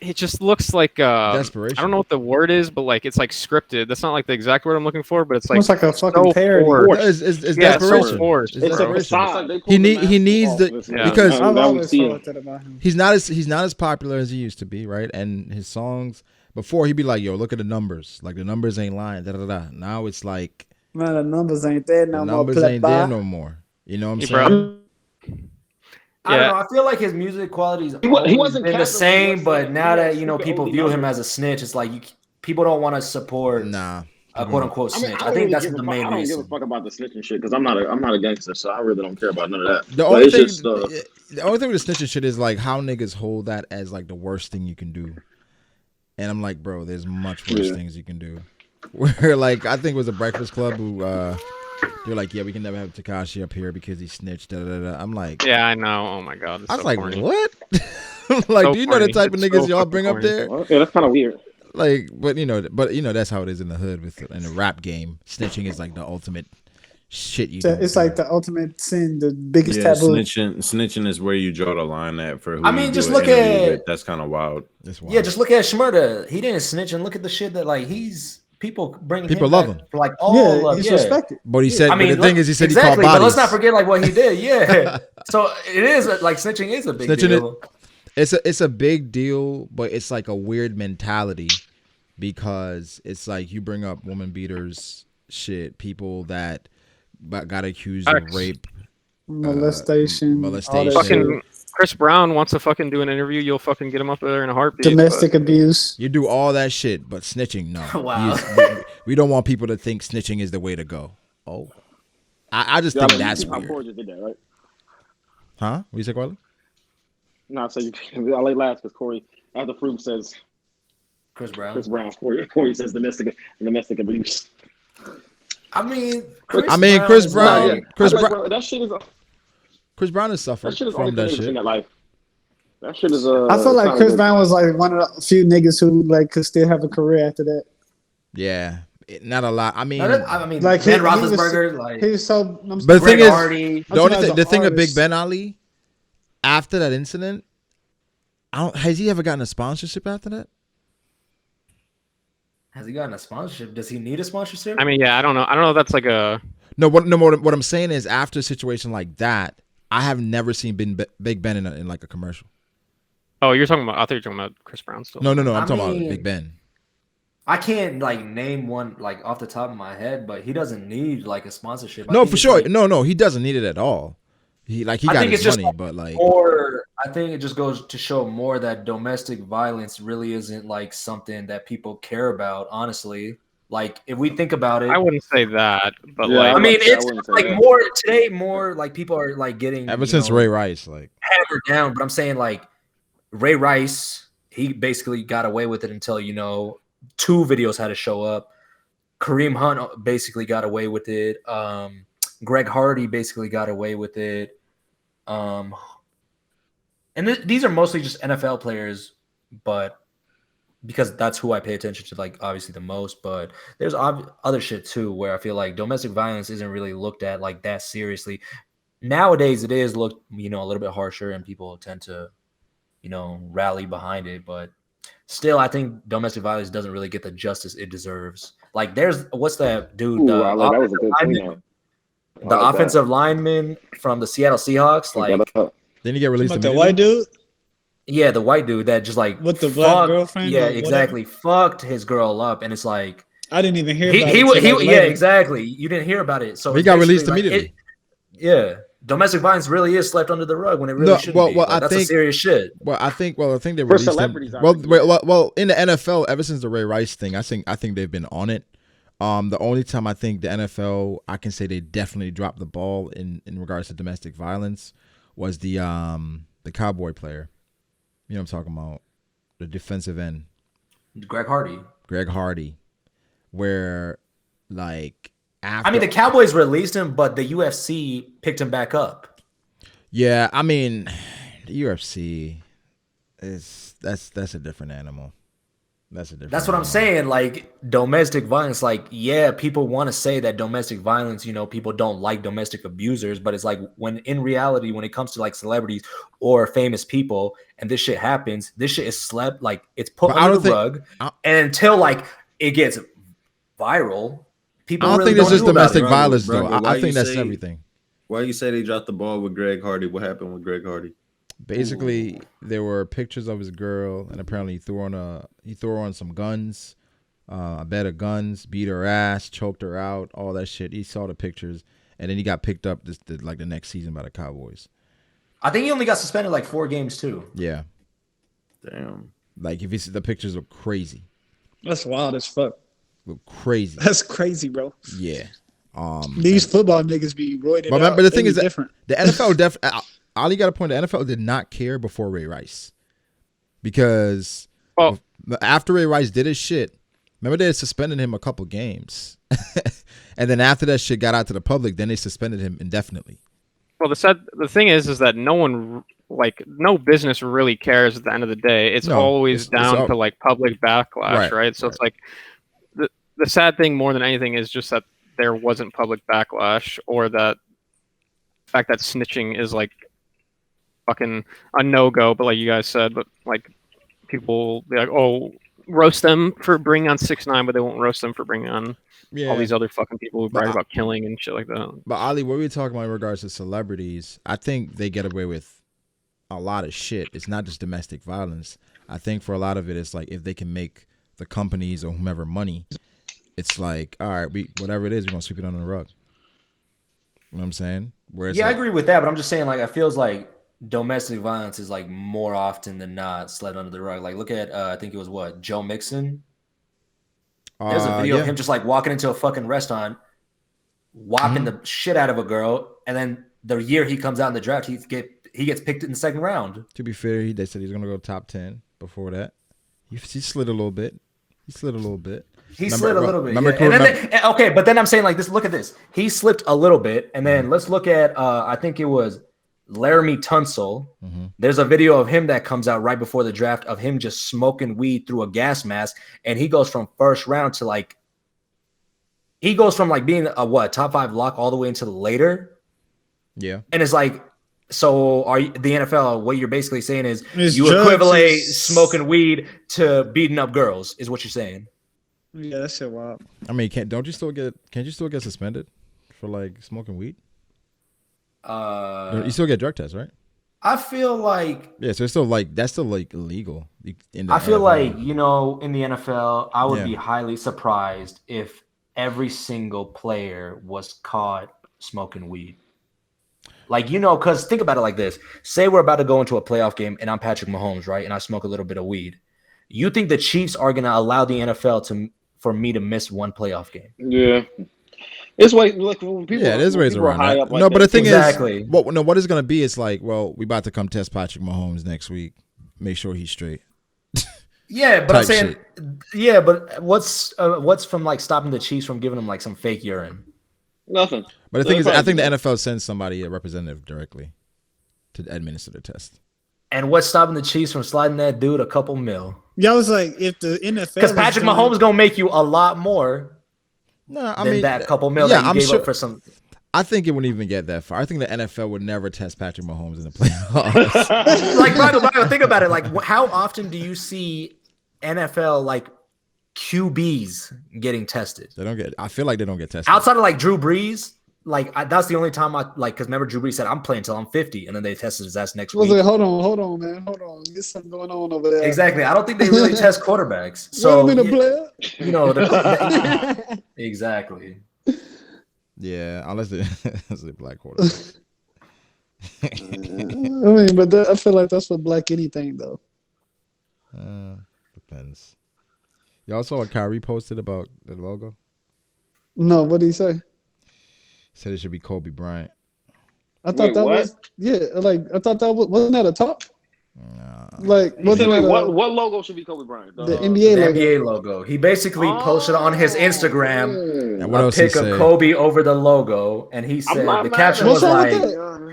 it just looks like desperation. I don't know what the word is, but like it's like scripted. That's not like the exact word I'm looking for, but it's like Almost like a fucking so parody. forced. It's Yeah, it's so desperation. forced. It's It's a desperation. facade. He needs the Yeah. because I've now we always see him. thought that about him. he's not as popular as he used to be, right? And his songs before he'd be like, yo, look at the numbers. Like the numbers ain't lying. Da da da. Now it's like Man, the numbers ain't there the no more. numbers ain't there no more. You know what I'm Hey, saying? bro. I don't know. I feel like his music quality's always wasn't been the capping same, when he but was now saying that people stupid view OD him numbers. as a snitch, it's like people don't want to support Nah. a quote unquote snitch. I, don't think really that's give a the fuck. main I don't give a reason. fuck about the snitching shit because I'm not a gangster, so I really don't care about none of that. The But only it's thing, just, the only thing with the snitching shit is like how niggas hold that as like the worst thing you can do, and I'm like, bro, there's much worse things you can do. Where like I think it was a Breakfast Club who they're like, yeah, we can never have Tekashi up here because he snitched. Da, da, da. I'm like, Yeah, I know. Oh my god, it's I was so like, corny. what? Like, So do you know the corny. type of It's niggas so y'all fucking bring up corny. there? yeah, that's kind of weird. Like, but that's how it is in the hood in the rap game. Snitching is like the ultimate shit you do. It's like the ultimate sin, the biggest Yeah, taboo. snitching is where you draw the line at for who I mean, you just do an look interview at- with. That's kind of wild. That's wild. Yeah, just look at Shmurda. He didn't snitch, and look at the shit that like people bring. People him love back him. for, like He's respected. But he said, I mean, but the thing is, he said exactly, he called but let's bodies. not forget like what he did. Yeah, so it is like snitching is a big Snitching deal. It's a big deal, but it's like a weird mentality because it's like you bring up woman beaters, shit, people that got accused of Facts. rape, Molestation. all that molestation. shit. Fucking Chris Brown wants to fucking do an interview. You'll fucking get him up there in a heartbeat. Domestic abuse. You do all that shit, but snitching, no. Wow. We don't want people to think snitching is the way to go. Oh, I just think that's How weird. Corey just did that, right? Huh? What you say, Carly? No, so I lay last because Corey, after Froob says Chris Brown. Corey says domestic abuse. I mean, Chris is Brown- like- Chris I'm like, Brown- bro, that shit is Chris Brown has suffered that shit is only from that thing in shit. that life. That shit is I feel like kinda Chris good. Brown was like one of the few niggas who like could still have a career after that. Yeah, not a lot. I mean, I mean, Like Ben he was- Roethlisberger, like He was so. but the thing Greg is, Hardy. the thing with Big artist. Ben Ali, after that incident, has he ever gotten a sponsorship after that? Has he gotten a sponsorship? Does he need a sponsorship? I mean, yeah, I don't know. I don't know if that's like a. No, what I'm saying is after a situation like that, I have never seen Big Ben in like a commercial. Oh, you're talking about? I thought you were talking about Chris Brown still. No. I'm talking about Big Ben. I can't like name one like off the top of my head, but he doesn't need like a sponsorship. No, for sure. Like, no, he doesn't need it at all. He got his money, but like more. I think it just goes to show more that domestic violence really isn't like something that people care about. Honestly, like if we think about it, I wouldn't say that, but Yeah, like I mean, it's like more today. More like people are like getting ever since Ray Rice like hammered down. But I'm saying like Ray Rice, he basically got away with it until 2 videos had to show up. Kareem Hunt basically got away with it. Greg Hardy basically got away with it. And these are mostly just NFL players, but because that's who I pay attention to, like obviously the most. But there's other shit too where I feel like domestic violence isn't really looked at like that seriously. Nowadays, it is looked a little bit harsher, and people tend to rally behind it. But still, I think domestic violence doesn't really get the justice it deserves. Like, what's that dude? The offensive lineman from the Seattle Seahawks. Like, didn't he get released? The white dude. Yeah, the white dude that just like with the black girlfriend. Yeah, exactly. Fucked his girl up, and it's like I didn't even hear about it. Yeah, exactly. You didn't hear about it, so he got released immediately. Domestic violence really is swept under the rug when it really shouldn't be. Like, that's a serious shit. I think they released celebrities. Well, in the NFL, ever since the Ray Rice thing, I think they've been on it. The only time I think the NFL, I can say they definitely dropped the ball in regards to domestic violence was the Cowboy player. You know what I'm talking about? The defensive end. Greg Hardy. Where like after the Cowboys released him, but the UFC picked him back up. Yeah, I mean, the UFC that's a different animal. That's what I'm saying. Like domestic violence, like, yeah, people want to say that domestic violence, people don't like domestic abusers, but it's like when in reality, when it comes to like celebrities or famous people and this shit happens, this shit is slept, like it's put under the rug. And until like it gets viral, people I don't think this is domestic violence though. I think that's everything. Why you say they dropped the ball with Greg Hardy? What happened with Greg Hardy? Basically, there were pictures of his girl, and apparently he threw her on some guns, a bed of guns, beat her ass, choked her out, all that shit. He saw the pictures, and then he got picked up the next season by the Cowboys. I think he only got suspended like 4 games too. Yeah. Damn. Like if you see the pictures look crazy. That's wild as fuck. Look crazy. That's crazy, bro. Yeah. These football niggas be roided but the thing is that different. The NFL Ali got a point. The NFL did not care before Ray Rice, because after Ray Rice did his shit, remember they suspended him a couple games, and then after that shit got out to the public, then they suspended him indefinitely. Well, the thing is that no business really cares at the end of the day. It's always down to like public backlash, right? So it's like the sad thing more than anything is just that there wasn't public backlash, or that fact that snitching is like fucking a no-go, but like you guys said, but like people be like, oh, roast them for bringing on 6ix9ine, but they won't roast them for bringing on all these other fucking people who brag about killing and shit like that. But Ali, what we were talking about in regards to celebrities, I think they get away with a lot of shit. It's not just domestic violence. I think for a lot of it, it's like if they can make the companies or whomever money, it's like, all right, whatever it is, we're gonna sweep it under the rug. You know what I'm saying? I agree with that, but I'm just saying, like, it feels like domestic violence is like more often than not slid under the rug. Like, look at I think it was Joe Mixon. There's a video of him just like walking into a fucking restaurant, whopping the shit out of a girl, and then the year he comes out in the draft, he gets picked in the 2nd round. To be fair, they said he's gonna go top 10 before that. He slid a little bit. He slid a little bit. But then I'm saying like this. Look at this. He slipped a little bit, and then let's look at I think it was Laramie Tunsil. Mm-hmm. There's a video of him that comes out right before the draft of him just smoking weed through a gas mask, and he goes from 1st round to like being a top 5 lock all the way into later. Yeah, and it's like. So the NFL, what you're basically saying is you equivalent smoking weed to beating up girls, is what you're saying. Yeah, that shit wild. I mean, can't you still get suspended for like smoking weed? You You still get drug tests, right? I feel like Yeah, so it's still like that's still like illegal. I feel NFL. like, in the NFL, I would Yeah. be highly surprised if every single player was caught smoking weed. Like, because think about it like this. Say we're about to go into a playoff game and I'm Patrick Mahomes, right? And I smoke a little bit of weed. You think the Chiefs are going to allow the NFL for me to miss one playoff game? Yeah. It's like when people. Yeah, there's ways people are around high that. up like No, but that. the thing Exactly. is, what it's gonna be? It's like, well, we about to come test Patrick Mahomes next week. Make sure he's straight. Yeah, but I'm Type saying, yeah, but what's from like stopping the Chiefs from giving them like some fake urine? Nothing. But the thing is, I think the NFL sends somebody, a representative, directly to administer the test. And what's stopping the Chiefs from sliding that dude a couple mil? Y'all was like, if the NFL, Because Patrick Mahomes gonna make you a lot more No, I than mean that couple mil yeah, that you I'm gave sure. up for some. I think it wouldn't even get that far. I think the NFL would never test Patrick Mahomes in the playoffs. Like, Brago, think about it. Like, how often do you see NFL like QBs getting tested? I feel like they don't get tested. Outside of like Drew Brees, that's the only time I like. Because remember, Drew Brees said, "I'm playing until I'm 50," and then they tested his ass next was week. like, hold on, man, hold on. There's something going on over there. Exactly. I don't think they really test quarterbacks. So Wait a minute, the exactly. Yeah, unless it's a black quarterback. I mean, but I feel like that's for black anything though. Depends. Y'all saw what Kyrie posted about the logo? No, what did he say? Said it should be Kobe Bryant. I thought that was I thought that wasn't that a top? Like wasn't that what logo should be Kobe Bryant? The NBA logo. He basically posted on his Instagram And what a else pic he of said? Kobe over the logo, and he said the caption was like,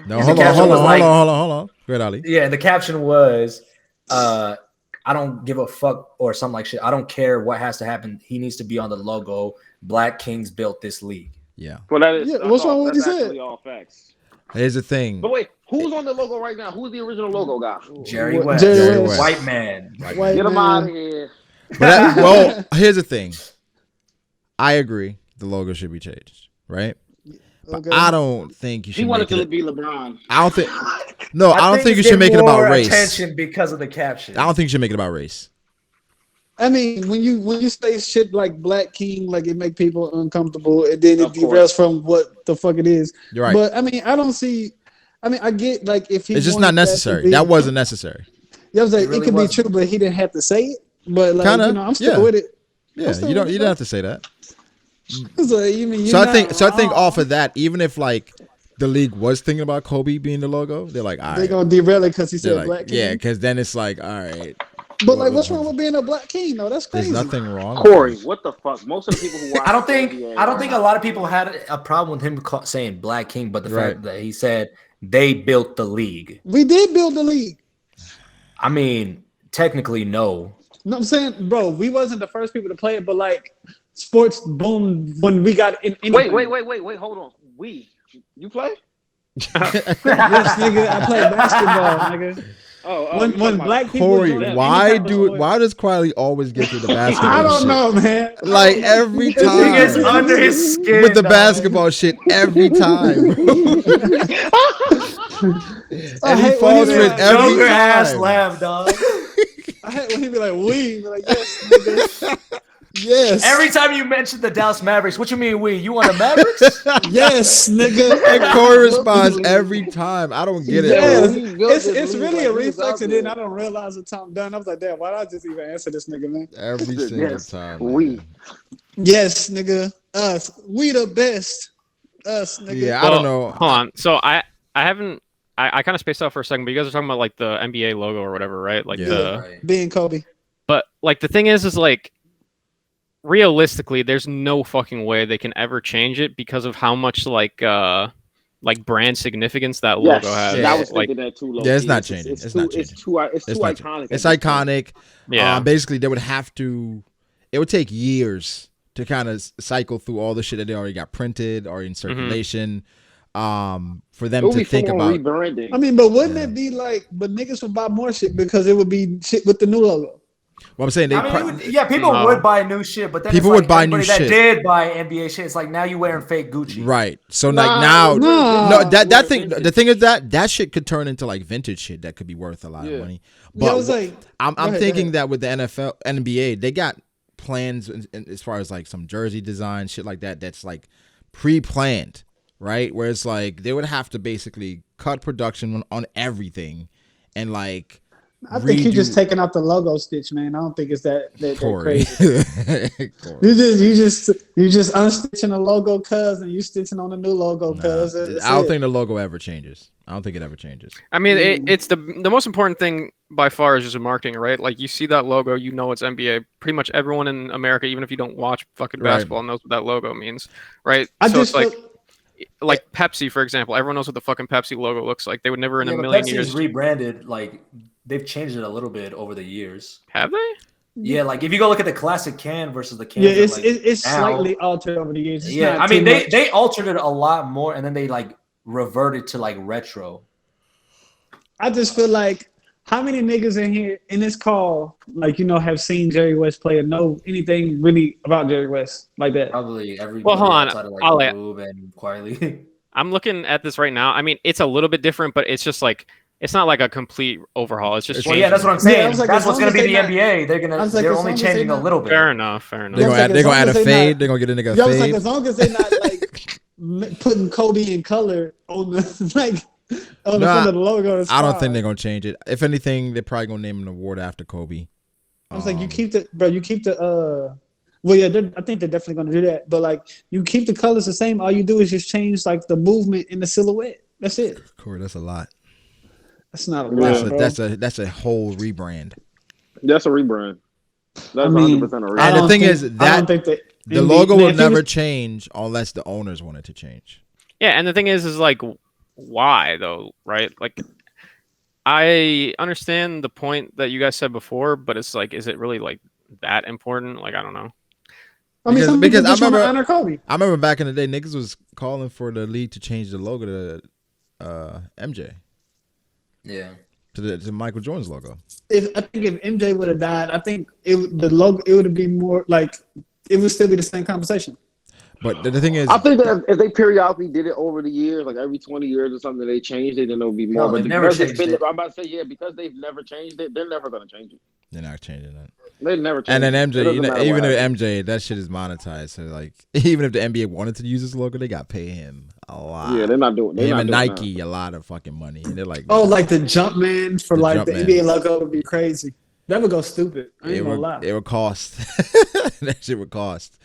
"No, hold on. Go ahead, Ali." Yeah, the caption was, "I don't give a fuck" or something like shit. I don't care what has to happen. He needs to be on the logo. Black Kings built this league. Yeah. Well, that is. What's wrong with what he That's said? all facts. Here's the thing. But wait, who's on the logo right now? Who's the original logo guy? Jerry West, Jerry West. white man. White Get him man. out of here. Well, here's the thing. I agree. The logo should be changed, right? But Okay. I don't think you should. He wanted make to it, be LeBron. I don't think. No, I don't think you it's should make it getting about more race. attention because of the caption. I don't think you should make it about race. I mean, when you say shit like Black King, like it make people uncomfortable, and then it Of course. derails from what the fuck it is. You're right. But I mean, I don't see. I mean, I get like if he. It's just wanted not that to necessary. be- That wasn't necessary. Yeah, I was like, It really it could wasn't. be true, but he didn't have to say it. But like, Kinda, I'm still yeah. with it. Yeah, still you don't. with You that. don't have to say that. It's like, you mean, So I think off of that, even if like the league was thinking about Kobe being the logo, they're like, all they're right. gonna derail it because he They're said like, Black King. yeah, because then it's like, all right. But like, what's wrong with being a Black King? though? That's There's crazy. nothing wrong. with Corey, it. what the fuck? Most of the people who watch I don't think NBA a lot of people had a problem with him saying Black King, but the Right. fact that he said they built the league. We did build the league. I mean, technically, no. No, I'm saying, bro, we wasn't the first people to play it, but like, sports boomed when we got in. Wait, hold on. You play? Yes, nigga, I played basketball, nigga. When black people Corey, do that, why any type of sport- why does Quiley always get to the basketball? I don't shit? know, man. Like every He gets time under his skin with the dog. basketball shit every time, bro. And he hate when falls he for it like, every Joker ass time. laugh, dog. I hate when he be like, we be like, yes, nigga. Yes. Every time you mention the Dallas Mavericks, what you mean we? You want the Mavericks? yes, nigga. And Corey responds every time. I don't get it. Yes. It's really a reflex, and then I don't realize the time done. I was like, damn, why did I just even answer this nigga, man? Every single Yes, time. we. man. Yes, nigga. Us. We the best. Us, nigga. Yeah, I don't know. Hold on. So I haven't. I kind of spaced out for a second, but you guys are talking about like the NBA logo or whatever, right? Like Yeah. Right. Being Kobe. But like the thing is like realistically, there's no fucking way they can ever change it because of how much like brand significance that Yes, logo has. I was like, thinking that too. Yeah, it's low-key. not changing. It's not changing. It's too not iconic. changing. It's iconic. yeah. Basically, they would have to. It would take years to kind of cycle through all the shit that they already got printed or in circulation. For them It would to be think full about. on rebranding. I mean, but wouldn't it be like, but niggas would buy more shit because it would be shit with the new logo. Well, I'm saying people would buy new shit, but then people would buy new shit. That did buy NBA shit. It's like now you wearing fake Gucci, right? So the thing is that shit could turn into like vintage shit that could be worth a lot of money. But I'm thinking that with the NFL, NBA, they got plans as far as like some jersey design shit like that. That's like pre-planned, right? Where it's like they would have to basically cut production on everything and like. I think you're just taking out the logo stitch, man. I don't think it's that crazy. you just unstitching the logo, cuz, and you stitching on the new logo, cuz. I don't think the logo ever changes. I don't think it ever changes. I mean, it's the most important thing by far is just marketing, right? Like you see that logo, you know it's NBA. Pretty much everyone in America, even if you don't watch fucking basketball, knows what that logo means, right? It's like Pepsi, for example. Everyone knows what the fucking Pepsi logo looks like. They would never in a million years rebranded. Like they've changed it a little bit over the years. Have they? Yeah, like if you go look at the classic can versus the can. Yeah, it's slightly altered over the years. I mean they altered it a lot more, and then they like reverted to like retro. I just feel like how many niggas in here in this call, like, have seen Jerry West play and know anything really about Jerry West like that? Probably everybody. Well, hold on. Froob and Quietly. I'm looking at this right now. I mean, it's a little bit different, but it's just like it's not like a complete overhaul. It's just that's what I'm saying. Yeah, that's what's gonna be the NBA. They're only changing a little bit. Fair enough. They're gonna add a fade. They're gonna get a nigga fade. I was like, as long as they're not like putting Kobe in color on the like. Oh, the front of the logo. I don't think they're gonna change it. If anything, they're probably gonna name an award after Kobe. I was like, you keep the. Well, yeah, I think they're definitely gonna do that. But like, you keep the colors the same. All you do is just change like the movement in the silhouette. That's it. Corey, that's a lot. That's not a lot. That's a whole rebrand. That's a rebrand. That's 100% a rebrand. And the thing is that the logo will never change unless the owners want it to change. Yeah, and the thing is like. Why though, right? Like I understand the point that you guys said before, but it's like, is it really like that important? Like I don't know. I mean, because I remember honor Kobe. I remember back in the day, niggas was calling for the league to change the logo to MJ. Yeah. To Michael Jordan's logo. I think if MJ would have died, I think the logo it would have been more like it would still be the same conversation. But the thing is, I think that if they periodically did it over the years, like every 20 years or something, they changed it, then it'll be more. No, but never changed it. I'm about to say, because they've never changed it, they're never going to change it. They're not changing that. They never change it. And then MJ, even if happens. MJ, that shit is monetized. So like, even if the NBA wanted to use this logo, they got to pay him a lot. Yeah, they're not doing. Him and Nike a lot of fucking money. And they're like, like the Jumpman for like the NBA logo would be crazy. That would go stupid. I ain't gonna lie. It would cost. That shit would cost.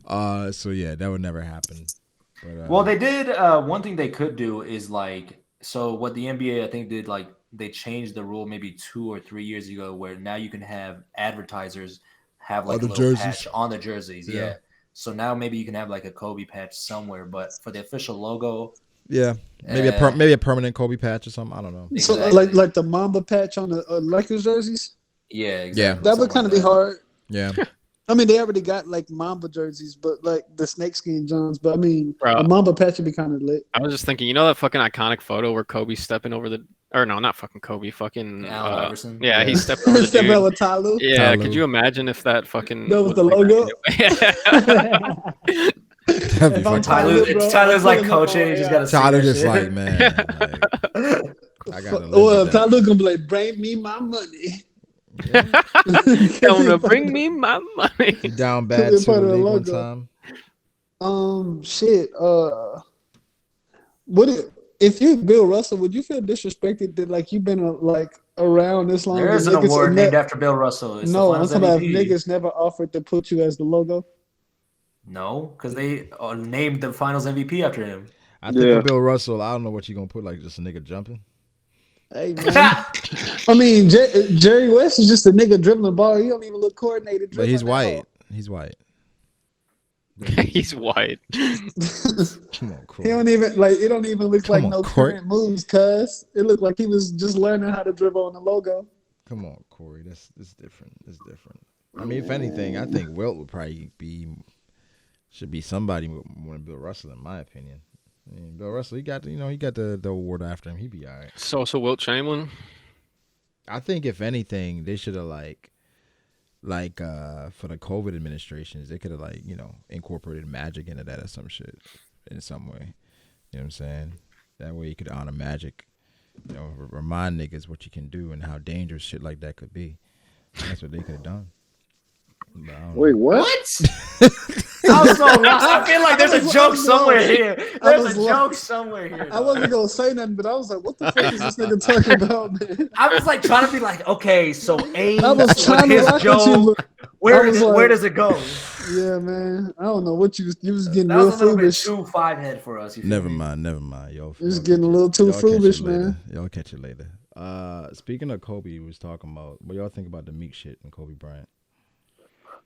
So yeah, that would never happen. But, well, they did. One thing they could do is like, so what the NBA I think did, like they changed the rule maybe 2 or 3 years ago, where now you can have advertisers have like a little patch on the jerseys. Yeah. So now maybe you can have like a Kobe patch somewhere, but for the official logo. Yeah, maybe a permanent Kobe patch or something. I don't know. Exactly. So like the Mamba patch on the Lakers jerseys. Yeah, exactly. Yeah, that would kind of be hard. Yeah. I mean, they already got like Mamba jerseys, but like the snakeskin Johns. But I mean, a Mamba patch would be kind of lit. I was just thinking, that fucking iconic photo where Kobe's stepping over not fucking Kobe, fucking Allen Iverson. Yeah, he's stepping over the stepping over Tyloo. Yeah, could you imagine if that fucking that was the logo? Tyler's like coaching. He just got to. Tyler just like, man. I gotta. Tyler gonna be like, bring me my money. Gonna bring me my money. Down bad to the league one time. Shit. If you're Bill Russell, would you feel disrespected that like you've been around this long? There is an award named after Bill Russell. It's no, I'm talking about niggas never offered to put you as the logo. No, because they named the Finals MVP after him. I think for Bill Russell, I don't know what you're gonna put, like just a nigga jumping. Hey man, I mean Jerry West is just a nigga dribbling the ball. He don't even look coordinated. But he's white. He's white. He's white. Come on, Corey. He don't even it don't even look like no current moves, cuz it looked like he was just learning how to dribble on the logo. Come on, Corey. That's different. It's different. I mean, if anything, I think Wilt would probably should be somebody more than Bill Russell, in my opinion. I mean, Bill Russell, he got the award after him. He'd be all right. So Wilt Chamberlain. I think if anything, they should have like for the COVID administrations, they could have like incorporated magic into that or some shit in some way. You know what I'm saying? That way you could honor magic. Remind niggas what you can do and how dangerous shit like that could be. That's what they could have done. Wait, what? I was so lost. I feel like there's a joke somewhere here. There's a joke somewhere here. I wasn't gonna say nothing, but I was like, "What the fuck is this nigga talking about, man?" I was like trying to be like, okay, so A I was trying with to his laugh at you, joke. but Where does it go? Yeah, man. I don't know what you was getting That real was a little bit Froobish. too five-head for us. Never mind. Yo, You was getting a little too Froobish, man. Y'all catch it later. Speaking of Kobe, we was talking about what y'all think about the Meek shit and Kobe Bryant.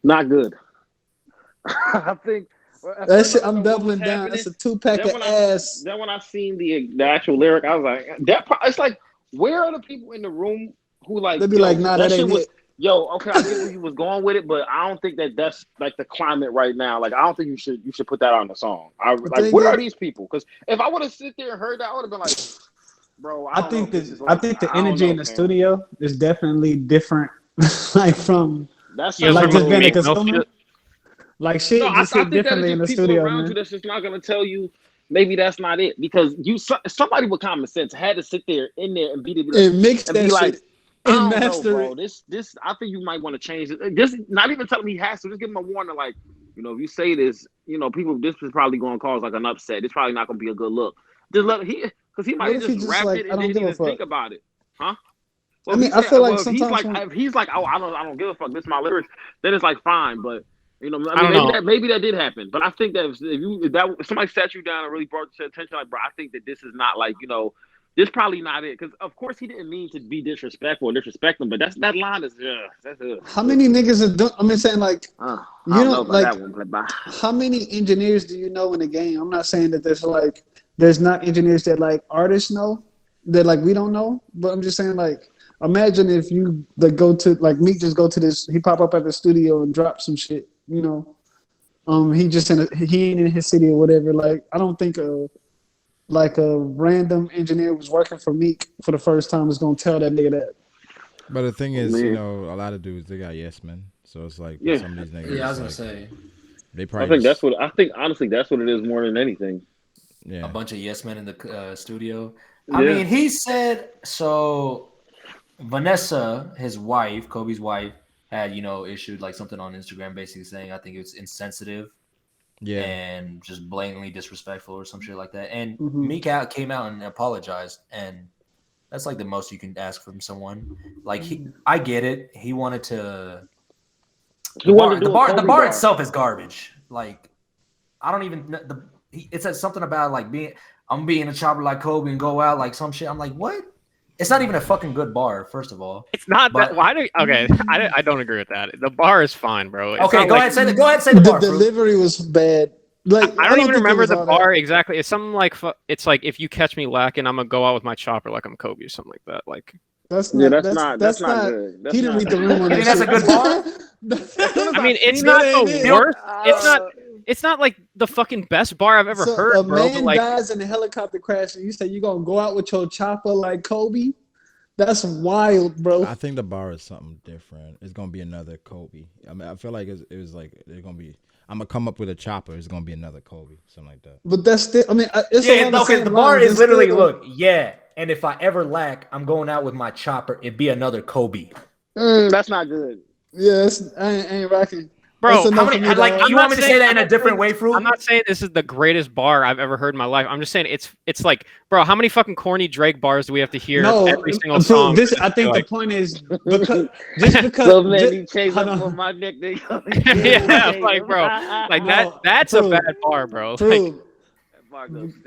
Not good. I think that shit. I'm doubling down. That's a 2-pack of ass. Then when I seen the actual lyric, I was like, it's like, where are the people in the room who like? They'd be like, nah, that ain't it. Okay, I get where he was going with it, but I don't think that's like the climate right now. Like, I don't think you should put that on the song. Where are these people? Because if I would have sit there and heard that, I would have been like, bro, I think the energy in the studio is definitely different. Like from that's like just being a consumer. Like shit just hit differently in the studio, around man. you that's just not gonna tell you maybe that's not it, because somebody with common sense had to sit there in there and beat it and mix that be like, shit I and don't know, master bro. it. This I think you might want to change it. Just not even tell him he has to. Just give him a warning, like, if you say this, people, this is probably going to cause like an upset. It's probably not going to be a good look. Just let because he might just rap it and didn't even think about it, huh? Well, I mean, I feel like sometimes if he's like, oh, I don't give a fuck. This is my lyrics. Then it's like fine, but. Maybe that did happen, but I think that if somebody sat you down and really brought your attention, like, bro, I think that this is not like, this probably not it. Because of course he didn't mean to be disrespectful or disrespect them, but that line is how many niggas are doing? I'm saying like I don't know about that one, but how many engineers do you know in the game? I'm not saying that there's not engineers that like artists know that like we don't know, but I'm just saying like imagine if you like go to like Meek just go to this, he pop up at the studio and drop some shit. He just he ain't in his city or whatever. Like I don't think a random engineer was working for Meek for the first time is gonna tell that nigga that. But the thing is, a lot of dudes they got yes men, so it's like some of these niggas. Yeah, I was gonna say. They probably. I think honestly that's what it is more than anything. Yeah, a bunch of yes men in the studio. Yeah. I mean, he said so. Vanessa, his wife, Kobe's wife, had issued like something on Instagram basically saying I think it's insensitive and just blatantly disrespectful or some shit like that. And Meek came out and apologized, and that's like the most you can ask from someone. Like I get it. He wanted to. The bar itself is garbage. Like I don't even. It says something about like I'm being a chopper like Kobe and go out like some shit. I'm like, what? It's not even a fucking good bar, first of all. It's not that. Why do? Okay, I don't agree with that. The bar is fine, bro. It's okay, go ahead. Say the bar. The delivery was bad. Like I don't even remember the bar exactly. It's something like it's like if you catch me lacking, I'm gonna go out with my chopper like I'm Kobe or something like that. Like that's not good. He didn't read the room on that. That's a good bar. I mean, it's not the worst. It's not. It's not like the fucking best bar I've ever heard, a bro. Man dies in a helicopter crash, and you say you're gonna go out with your chopper like Kobe? That's wild, bro. I think the bar is something different. It's gonna be another Kobe. I mean, I feel like it was like they're gonna be. I'm gonna come up with a chopper. It's gonna be another Kobe, something like that. But that's still. I mean, it's the bar is literally and if I ever lack, I'm going out with my chopper. It'd be another Kobe. That's not good. Yes, I ain't rocking. Bro, you want me to say that in a different way, Froob? I'm not saying this is the greatest bar I've ever heard in my life. I'm just saying it's like, bro, how many fucking corny Drake bars do we have to hear every single song? I think the point is because so many chase up for my neck. Yeah, like bro, like that's a bad bar, bro.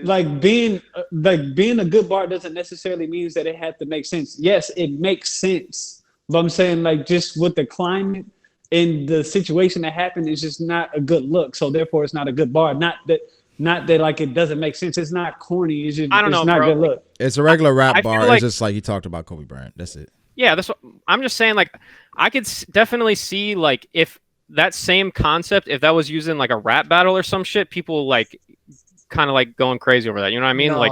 Like being a good bar doesn't necessarily mean that it had to make sense. Yes, it makes sense, but I'm saying like just with the climate. And the situation that happened is just not a good look, so therefore it's not a good bar. Not that like it doesn't make sense. It's not corny. It's just I don't know, it's not bro. good look. It's a regular rap bar. Like, it's just like he talked about Kobe Bryant. That's it. Yeah, that's what I'm just saying. Like I could definitely see like if that same concept, if that was used in like a rap battle or some shit, people like kind of like going crazy over that. You know what I mean? No. Like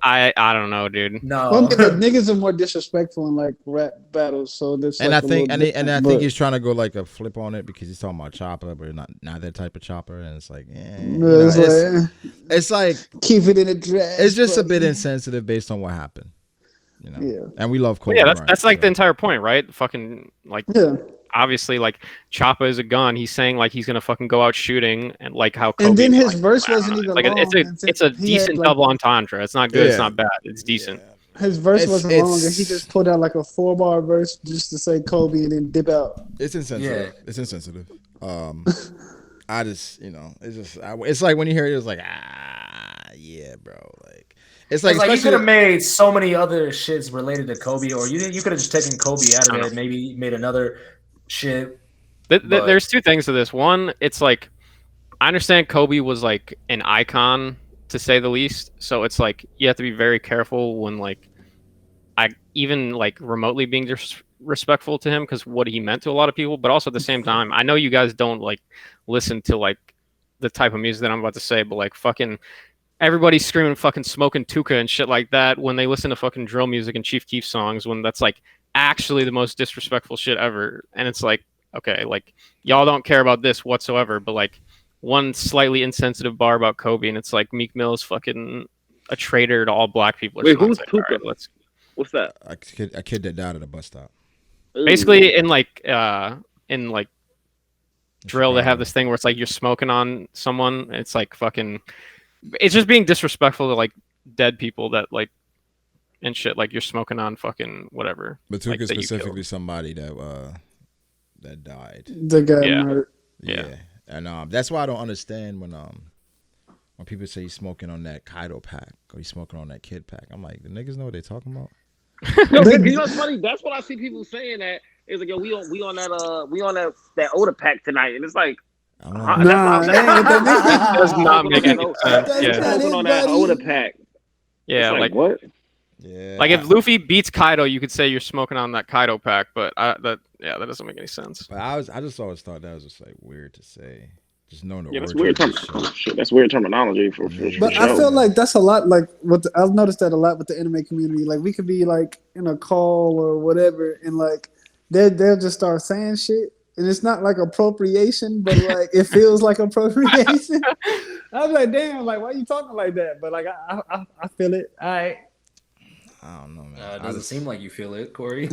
I don't know, dude. No. Well, but niggas are more disrespectful in like rap battles, so that's And like I think, a little and I different, think but- he's trying to go like a flip on it because he's talking about chopper, but not that type of chopper. And it's like, it's like keep it in the dress. it's just a bit buddy. insensitive based on what happened. You know, Yeah. and we love Kobe. Well, yeah, Bryant, that's like so. the entire point, right? Fucking like Yeah. obviously like Choppa is a gun. He's saying like he's gonna fucking go out shooting and like how Kobe. And then his like, verse wasn't even like long. it's a He had, decent like- double entendre. It's not good. It's Yeah. not bad. It's decent. His verse It's- wasn't long, and it's- he just put out like a 4-bar verse just to say Kobe and then dip out. It's insensitive. Yeah. It's insensitive. I just, it's like when you hear it, it's like, yeah, bro. Like, it's like, It's like you especially could have made so many other shits related to Kobe, or you could have just taken Kobe out of it, and maybe made another shit. But- There's two things to this. One, it's like I understand Kobe was like an icon to say the least, so it's like you have to be very careful when like I even like remotely being disrespectful to him because what he meant to a lot of people. But also at the same time, I know you guys don't like listen to like the type of music that I'm about to say, but like fucking everybody's screaming fucking Smoking Tuka and shit like that when they listen to fucking drill music and Chief Keef songs, when that's like actually the most disrespectful shit ever. And it's like, okay, like y'all don't care about this whatsoever, but like one slightly insensitive bar about Kobe, and it's like Meek Mill is fucking a traitor to all black people. Wait, who's It's like, Tuka? all right, let's What's that? a kid that died at a bus stop. Ooh. basically in like drill they have Chicago. this thing where it's like you're smoking on someone. It's like fucking, it's just being disrespectful to like dead people that like and shit, like you're smoking on fucking whatever. But like, Tuka that you specifically killed. somebody that died. The guy Yeah. murdered. Yeah. And that's why I don't understand when people say he's smoking on that Kaido pack or he's smoking on that kid pack. I'm like, the niggas know what they talking about. No, you know what's funny? That's what I see people saying that it's like, yo, we on that Oda pack tonight, and it's like, I don't know. Nah, that Does not make any sense. That's Yeah, not smoking on it, that buddy. Oda pack. yeah, It's like what? Yeah. like if Luffy beats Kaido, you could say you're smoking on that Kaido pack, but that doesn't make any sense. But I just always thought that was just like weird to say. Just knowing the Yeah, that's origin weird. of the shit. Shit, that's weird terminology for But sure. I feel like that's a lot. Like I've noticed that a lot with the anime community. Like we could be like in a call or whatever, and like they'll just start saying shit, and it's not like appropriation, but like it feels like appropriation. I'm like, damn, like why you talking like that? But like I feel it. I don't know, man. It doesn't seem like you feel it, Corey.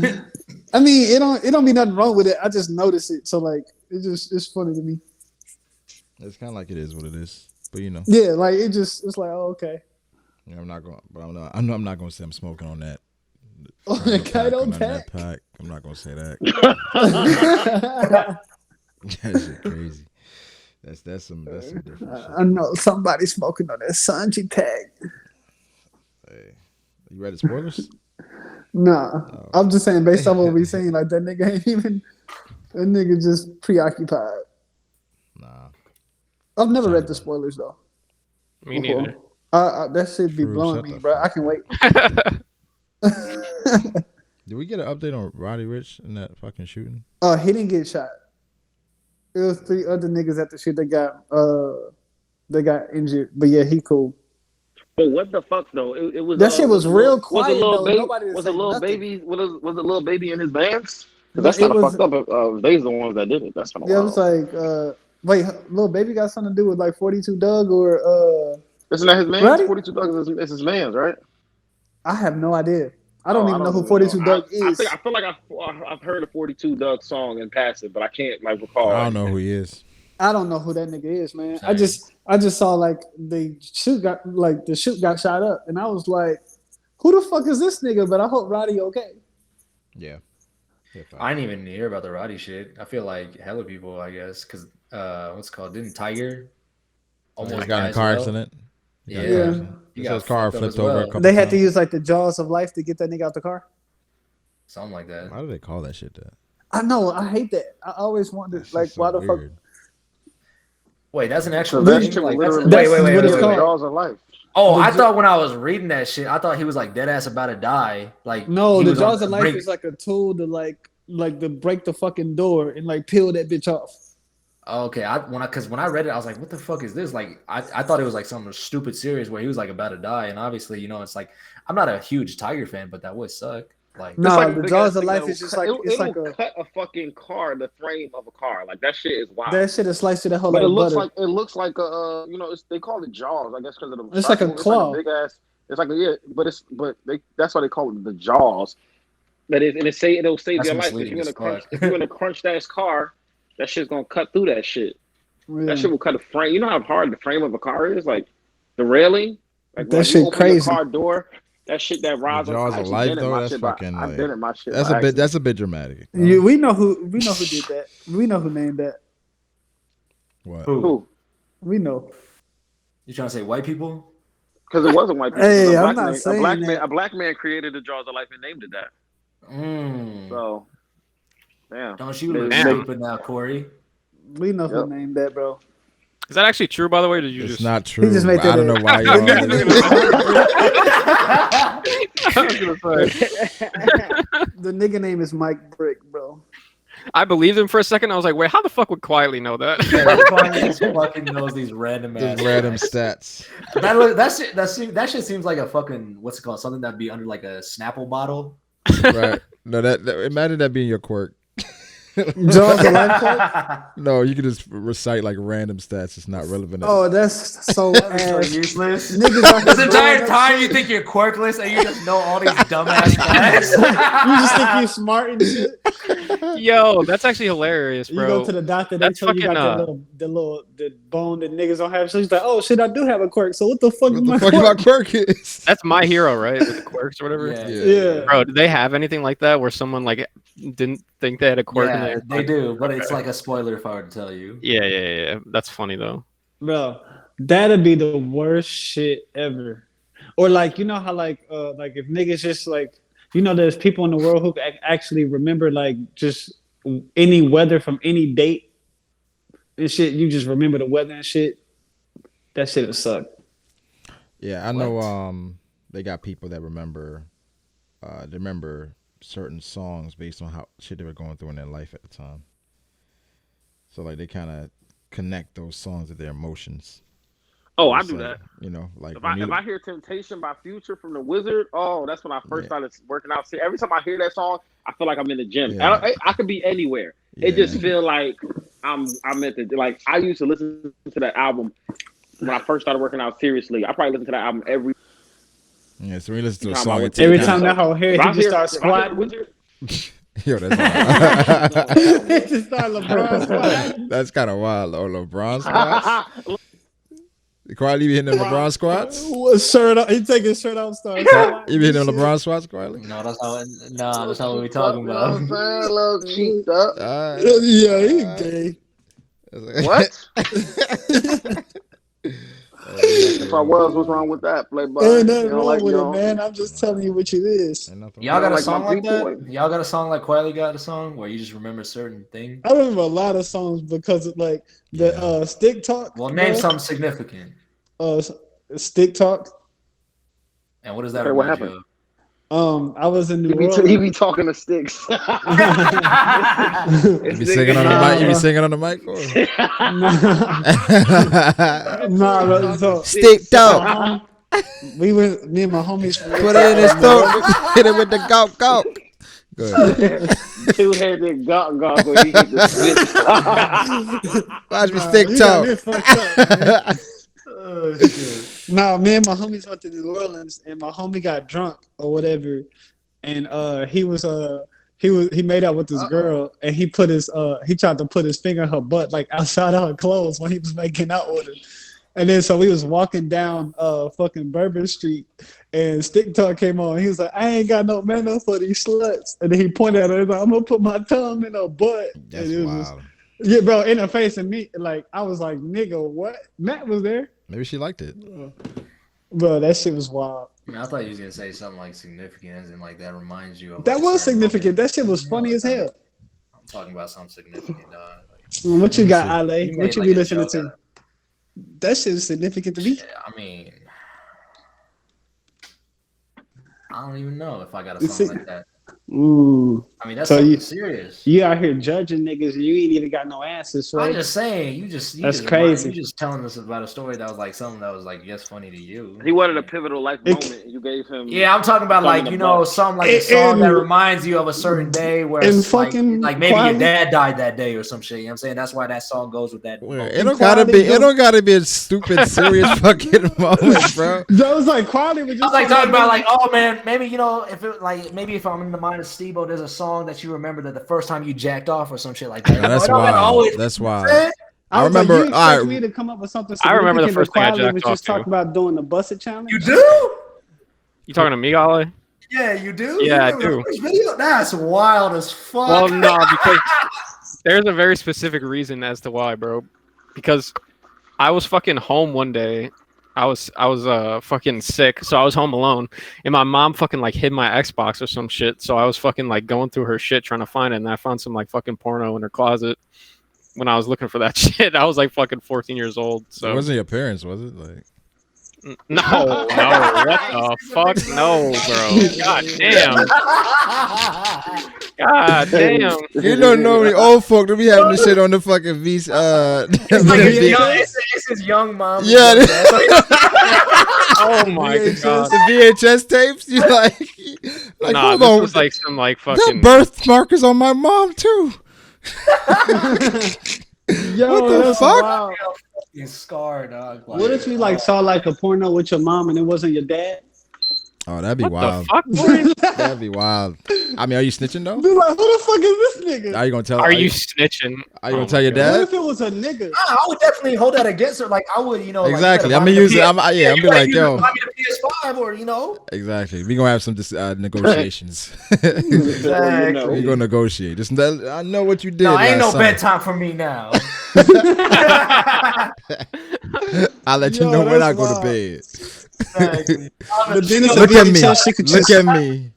I mean, it don't be nothing wrong with it. I just notice it, so like it's funny to me. It's kind of like it is what it is, but you know. Yeah, like it's like, oh, okay. Yeah, I'm not going to say I'm smoking on that. Oh, the Kaido on that pack. pack. I'm not going to say that. I That shit crazy. That's some different shit. know somebody smoking on that Sanji pack. Hey, you ready to spoilers? Nah, I'm just saying based on what we seen, like that nigga ain't even. That nigga just preoccupied. Nah. I've never read the spoilers though. Me neither. That shit be Froob, blowing shut me, the bro. fuck I can wait. Did we get an update on Roddy Ricch in that fucking shooting? He didn't get shot. It was 3 other niggas at the shit that got injured. But yeah, he cool. But what the fuck though? It was That shit was real Was quiet, a little though. baby? Nobody was Was a saying little nothing. baby? Was a little baby in his vans? No, That's it kind of was- fucked up. They's the ones that did it. That's kind of Yeah, it wild. was like, wait, little baby got something to do with like 42 Doug or Isn't that his man? Roddy? 42 Doug is his man's, right? I have no idea. I don't Oh, even know who even 42 Doug is. I feel like I've heard a 42 Doug song in passing, but I can't like recall. I don't know who he is. I don't know who that nigga is, man. Same. I just saw like the shoot got shot up, and I was like, who the fuck is this nigga? But I hope Roddy okay. Yeah. I didn't even hear about the Roddy shit. I feel like hella people, I guess, because what's it called? Didn't Tiger Almost almost got in die a as car well? accident. He got in a Yeah. car accident. He He said got his car fucked up flipped as over a well. couple They had to times. use like the jaws of life to get that nigga out the car. Something like that. Why do they call that shit that? I know. I hate that. I always wondered, That's like, just so why the fuck? weird. Wait, that's an actual That's thing? Like, that's, That's wait, what it's called. Jaws of life. Oh, I The- thought when I was reading that shit, I thought he was like dead ass about to die. Like No, he the was on jaws the of life brink. is like a tool to like to break the fucking door and like peel that bitch off. Okay, when I read it, I was like, "What the fuck is this?" Like, I thought it was like something stupid serious where he was like about to die, and obviously, it's like I'm not a huge Tiger fan, but that would suck. Like, No, like the Jaws of Life is just like it's like it'll cut a fucking car, the frame of a car. Like that shit is wild. that shit is sliced to the whole But like it butter. looks like a they call it Jaws, I guess, because of the. It's like a claw. Big ass. It's like that's why they call it the Jaws. That is, and it'll save That's your life misleading if as you're in a crunch ass car. That shit's gonna cut through that shit. Yeah. That shit will cut a frame. You know how hard the frame of a car is, like the railing. Like That when shit you open crazy. the car door. That shit that rides The on. Jaws of Life though, that's fucking. I've been in my shit. That's a bit dramatic. We know who did that. We know who named that. What? Who? We know. you trying to say white people? Because it wasn't white people. Hey, A I'm black not man, saying that. A black man created the Jaws of Life and named it that. So, damn. Don't you look Damn. stupid now, Corey? We know who named that, bro. Is that actually true, by the way? Or did you It's just not true. He just made that I don't up. know why y'all. I was gonna say. The nigga name is Mike Brick, bro. I believed him for a second. I was like, wait, how the fuck would Quietly know that? He fucking knows these random ass Just random stats. That shit seems like a fucking what's it called? Something that'd be under like a Snapple bottle. Right. No, that imagine that being your quirk. Jaws of Life quote? No, you can just recite like random stats. It's not relevant. Oh, that's so ass. Useless. Niggas out This here entire blowing up time shit. you think you're quirkless and you just know all these dumbass facts. You just think you smart and shit. Yo, that's actually hilarious, bro. You go to the doctor, they That's tell you got fucking, the bone that niggas don't have. So he's like, oh shit, I do have a quirk. So what the fuck is What my the fuck quirk? my quirk is? That's My Hero, right? With the quirks or whatever. Yeah. Bro, do they have anything like that where someone like didn't think they had a quirk? Yeah, in they do, but it's like a spoiler if I were to tell you. Yeah. That's funny though. Bro, that'd be the worst shit ever. Or like, you know how like if niggas just like, there's people in the world who actually remember like just any weather from any date and shit. You just remember the weather and shit. That shit would suck. Yeah, I know. They got people that remember. They remember certain songs based on how shit they were going through in their life at the time. So like they kind of connect those songs to their emotions. Oh, I do that. Like if I hear "Temptation" by Future from the Wizard, oh, that's when I first started working out. See, every time I hear that song, I feel like I'm in the gym. Yeah. I could be anywhere. Yeah. It just feel like I'm at the like. I used to listen to that album when I first started working out seriously. I probably listen to that album every. Yeah, so we listen to a song. Every time that whole hair, he just starts squatting. Yo, that's wild. He just started LeBron squatting. That's kind of wild. Oh, LeBron squats. Quietly be hitting them LeBron squats. Shirt off. He take his shirt off. Starts. You be hitting them LeBron squats, Quietly? No, that's not what we talking about. Little cheeked up. Yeah, he gay. What? If I was, what's wrong with that, Playboy? Ain't nothing wrong with it, man. I'm just telling you what it is. Y'all got a like song my like people. that? Y'all got a song like Quietly got a song where you just remember certain things? I remember a lot of songs because of like the Stick Talk. Well, name something significant. Stick Talk. And what does that Okay, what remind you happened? of? I was in New He Orleans. be talking to sticks. You be singing on the mic? You be singing on the mic? Nah, bro, so Stick Talk. we went. Me and my homies. Put it in his throat. Hit it with the go. Good. Two-headed gawk when he hit the switch. Watch me Stick You got me Talk. fucked up, man. Oh, shit. Nah, me and my homies went to New Orleans, and my homie got drunk or whatever, and he made out with this girl, and he tried to put his finger in her butt like outside of her clothes when he was making out with her, and then so we was walking down fucking Bourbon Street, and Stick Talk came on. He was like, "I ain't got no manner for these sluts," and then he pointed at her, like, "I'm gonna put my tongue in her butt." That's and it wild. was yeah, bro, in her face, and me like I was like, "Nigga, what?" Matt was there. Maybe she liked it. Bro, that shit was wild. I mean, I thought you was gonna say something like significant, as in like that reminds you of. That like, was certain significant. moments. That shit was funny as hell. I'm talking about something significant, dog. What you got, Alehh? You What made, you like, be a listening joke to? out of- That shit is significant to me. Yeah, I mean, I don't even know if I got a song like that. I mean, that's So something serious. You out here judging niggas, and you ain't even got no answers. I'm just saying, that's crazy. You just telling us about a story that was like something that was like just funny to you. He wanted a pivotal life moment, and you gave him. Yeah, I'm talking about like something like a song that reminds you of a certain day where it's like maybe your dad died that day or some shit. You know what I'm saying? That's why that song goes with that. It don't gotta be a stupid serious fucking moment, bro. That was like quality. Was just I was like talking about like, oh man, maybe if I'm in the mind of Steve-O, there's a song that you remember that the first time you jacked off or some shit like that. No, that's wild. That's wild. I remember. You expect me to come up with something. I remember the first thing I jacked was off just talking about doing the busted challenge. You do? You talking to me, Alehh? Yeah, you do. Yeah, I do. That's wild as fuck. Well, no, because there's a very specific reason as to why, bro. Because I was fucking home one day. I was fucking sick, so I was home alone, and my mom fucking like hid my Xbox or some shit. So I was fucking like going through her shit trying to find it, and I found some like fucking porno in her closet. When I was looking for that shit, I was like fucking 14 years old. So it wasn't your parents, was it? Like, no, what the fuck, no, bro. God damn. You don't know the old folk to be having this shit on the fucking It's his young mom. Yeah. Oh my god. The VHS tapes. You like nah, hold this on. was like some like fucking. The birthmarkers on my mom too. Yo, what the fuck? Scar, dog. What if you like saw like a porno with your mom and it wasn't your dad? Oh, that'd be What wild. the fuck, boy? That'd be wild. I mean, are you snitching though? Be like, who the fuck is this nigga? Are you gonna tell? Are you snitching? Are you gonna tell your What dad? if it was a nigga? I would definitely hold that against her. Like I would, you know. Exactly. Like, I'm gonna use it. I'm be like, yo. Buy me the PS5, or you know. Exactly. We gonna have some negotiations. Exactly. We gonna negotiate. Just I know what you did. No, ain't no summer. bedtime for me now. I'll let you know when I go to bed. Exactly. Look at me. Look at me.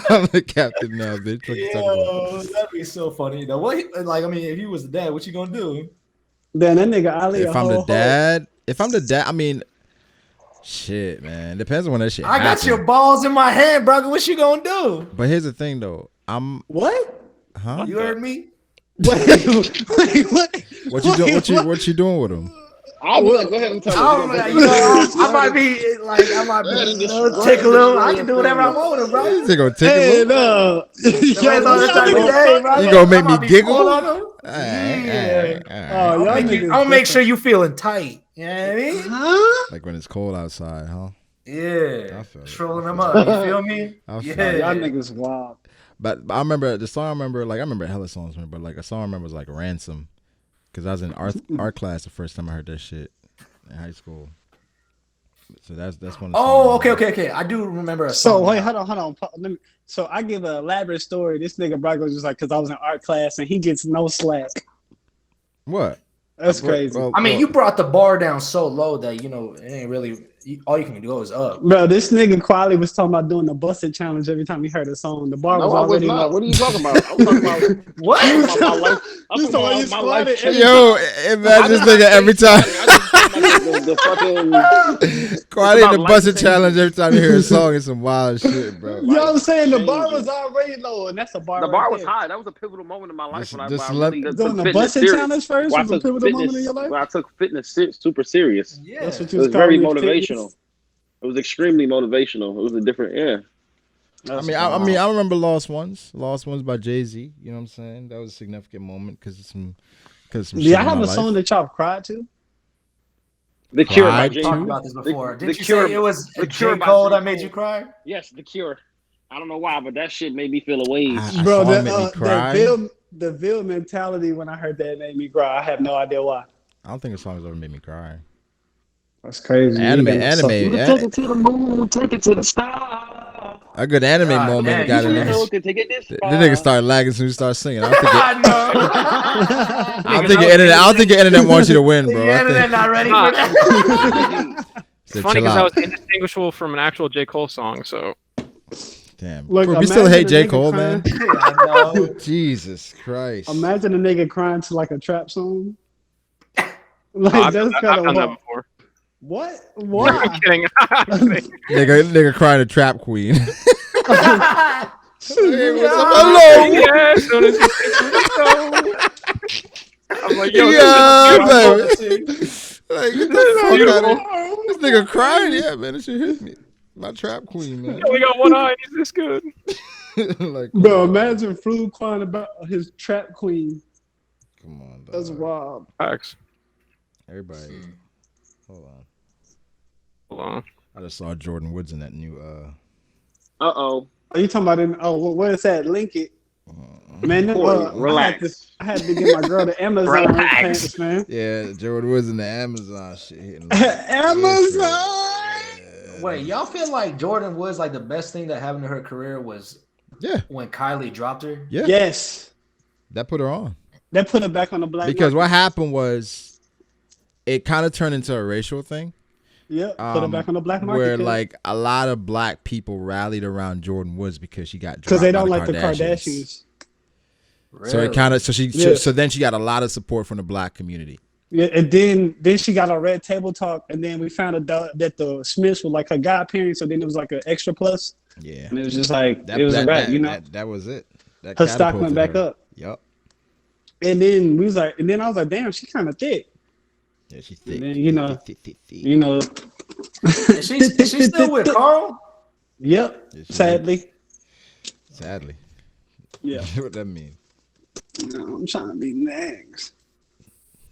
I'm the captain now, bitch. Yo, that'd be so funny. Though, what? Like, I mean, if you was the dad, what you gonna do? Then that nigga Alehh. If I'm the dad, I mean, shit, man. Depends on when that shit. I got your balls in my hand, brother. What you gonna do? But here's the thing, though. What? Huh? You heard me? Wait, what? What you doing with him? I will go ahead and tell you. I might be tickle him. I can do whatever I want him, bro. He's gonna tickle him. No. You gonna make me giggle? Yeah. I'll make sure you feeling tight. You know what I mean? Huh? Like when it's cold outside, huh? Yeah. I feel it. Trolling them up. You feel me? Y'all niggas wild. But I remember the song. I remember hella songs. But like a song I remember was like Ransom, because I was in art class the first time I heard that shit in high school. So that's one. Oh, okay. I do remember a song. So wait, hold on. Let me, so I give an elaborate story. This nigga Brago just like, because I was in art class and he gets no slack. What? That's crazy. I mean, you brought the bar down so low that it ain't really. All you can do is up. Bro, this nigga Quali was talking about doing the busted challenge every time he heard a song. The bar was already not. What are you talking about? I'm talking about what? I'm talking about my life. Yo, imagine this nigga every time. Quali in the busted challenge every time you hear a song. It's some wild shit, bro. You know what I'm saying? The bar was already low, and that's a bar. The bar was high. That was a pivotal moment in my life when I really doing the busted challenge first. Was a pivotal moment in your life. When I took fitness super serious. Yeah, that's what it was very motivational. It was extremely motivational. It was a different, I mean, I remember "Lost Ones." "Lost Ones" by Jay-Z. You know what I'm saying? That was a significant moment because of some. Yeah, I have a song that y'all cried to. The Cure by Jay-Z. We talked about this before. Did you say it was The Cure Cole that made you cry? Yes, The Cure. I don't know why, but that shit made me feel a wave. Bro, the Ville mentality when I heard that made me cry. I have no idea why. I don't think a song has ever made me cry. That's crazy. Anime. Take it to the moon, take it to the stars. A good anime moment got in there. The nigga started lagging as soon as he started singing. I don't think your internet wants you to win, bro. The internet not ready for that. It's funny because I was indistinguishable from an actual J. Cole song, so. Damn. Look, we still hate J. Cole, man. I know. Jesus Christ. Imagine a nigga crying to like a trap song. Like, that's kind of done that before. What? Why? I'm kidding. nigga crying to Trap Queen. Hey, what's up? Hello. Yeah, as soon as you I'm like, yo, Yeah, this baby. is Like, get the fuck out of beautiful. here. This nigga crying. Yeah, man, this shit hit me. My trap queen, man. He only got one eye. He's this good. Like, Bro, imagine Froob crying about his trap queen. come on, dog. That's wild. Facts. Everybody, hold on. Hold on. I just saw Jordan Woods in that new. Uh-oh. Are you talking about in? Oh, what is that? Link it, man. Relax. I had to get my girl the Amazon pants, man. Yeah, Jordan Woods in the Amazon shit. Hitting Amazon. Wait, y'all feel like Jordan Woods like the best thing that happened to her career was when Kylie dropped her? Yeah. Yes. That put her on. That put her back on the black. Because market. what happened was, it kind of turned into a racial thing. Yep, put her back on the black market. Where like a lot of black people rallied around Jordan Woods because she got because they don't by like the Kardashians. Really? So it kind of so then she got a lot of support from the black community. Yeah, and then she got on Red Table Talk, and then we found out that the Smiths were like her godparents, so then it was like an extra plus. Yeah, and it was just like it was a wrap, you know. That was it. That her stock went back up. Yep. And then we was like, and then I was like, damn, she kind of thick. Yeah, she's thick. And then, you know. Is she still with Carl? Yep. Yeah, Sadly. Yeah. What that mean? No, I'm trying to be next.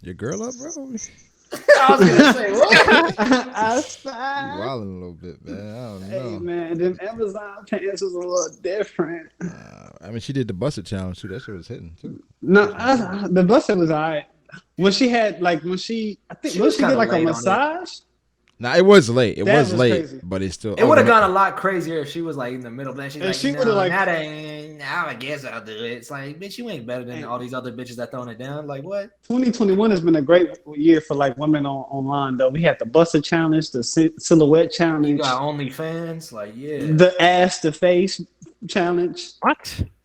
Your girl up, bro? I was gonna say what? Outside. You wilding a little bit, man. I don't know. Hey man, them Amazon pants was a little different. I mean, she did the busted challenge too. That shit was hitting too. No, the busted was alright. When she had like I think she did like a massage. Nah, it was late. It That was late, crazy. but it's still. It would have gone a lot crazier if she was like in the middle. But she's And like, she no, would've, like- that ain't. I guess I'll do it. It's like, bitch, you ain't better than all these other bitches that throwing it down. Like what? 2021 has been a great year for like women online though. We had the busted challenge, the silhouette You challenge, got OnlyFans, like yeah. the ass to face challenge.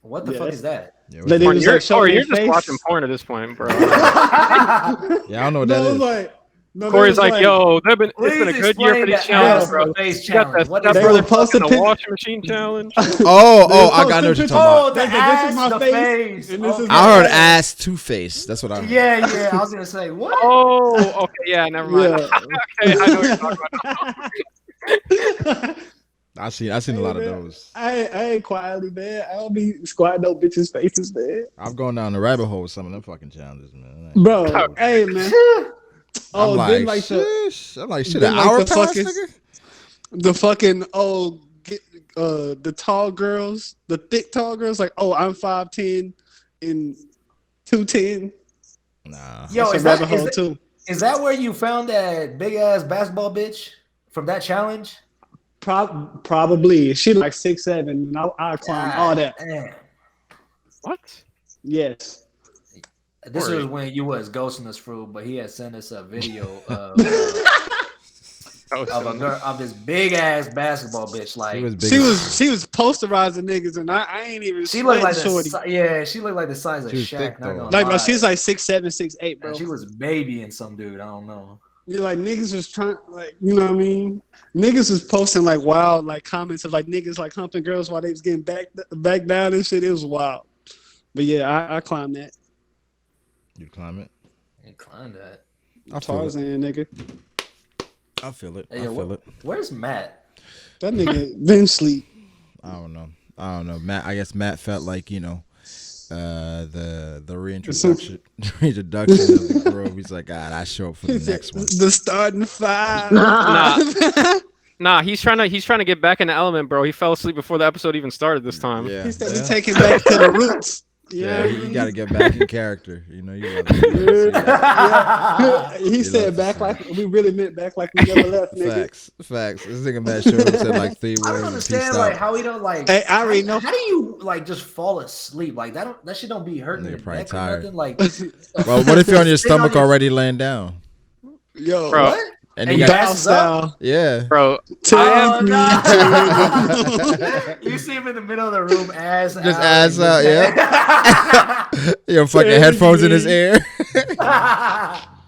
What The fuck is that? Yeah, That it was like showing you're their just face. watching porn at this point, bro. Yeah, I don't know what that No, it was is. like no, Corey's that was like, yo, it's been a good year for these challenges, bro. Face You got challenge. that What step is They brother were posting fucking the pic- washing machine challenge. Oh, I got know what you're talking about. the This is ass, my the face, face. and this is Okay. I heard ass two face. That's what I heard. Yeah. I was gonna say what? Oh, okay, yeah, never mind. Yeah. Okay, I know what you're talking about. I seen a lot of those. I ain't quietly, man. I don't be squatting no bitches' faces, man. I've gone down the rabbit hole with some of them fucking challenges, man. Bro, hey, man. Oh, then like I'm like, shit, then an like hour the past, fucking- nigga? the fucking the tall girls, the thick tall girls, like, oh, I'm 5'10" and 210. Nah. Yo, That's is a rabbit hole that, too. is that where you found that big ass basketball bitch from that challenge? Probably. She like 6'7", and I climb all that. Damn. What? Yes. This Corey. was when you was ghosting us, Froob, but he had sent us a video of a girl, of this big ass basketball bitch. Like She was big. She was posterizing niggas, and I ain't even. she looked like shorty. she looked like the size of She was Shaq. thick, Not though. gonna Like lie. she's like 6'7", 6'8", bro. And she was babying some dude. I don't know. You're like niggas was trying, like, you know what I mean? Niggas was posting like wild like comments of like niggas like humping girls while they was getting back down and shit. It was wild. But yeah, I climbed that. You climb it? You climbed that. I feel it. Tarzan, nigga. I feel it. Hey, I feel it. Where's Matt? That nigga been sleep. I don't know. Matt. I guess Matt felt like, you know, the reintroduction of the group. He's like, God, I show up for the next one. The starting five. Nah, he's trying to get back in the element, bro. He fell asleep before the episode even started this time. Yeah. He said we taking back to the roots. Yeah, Yeah, you got to get back in character. You know, you gotta He said back like we really meant back like we never left, nigga. Facts. This nigga Matt showed up, said like 3 words. I don't and understand peaced like out. how he don't like. Hey, I already know. How do you like just fall asleep like that? That shit don't be hurting. Nigga your probably neck or tired. nothing, like, Well, what if you're on your Sit on stomach your- already laying down? Yo, Bro. what? And And you you got pass- bow passes up? style. yeah. Bro, Oh, Take no. You see him in the middle of the room, ass Just out. ass and out, yeah. Your fucking headphones in his ear.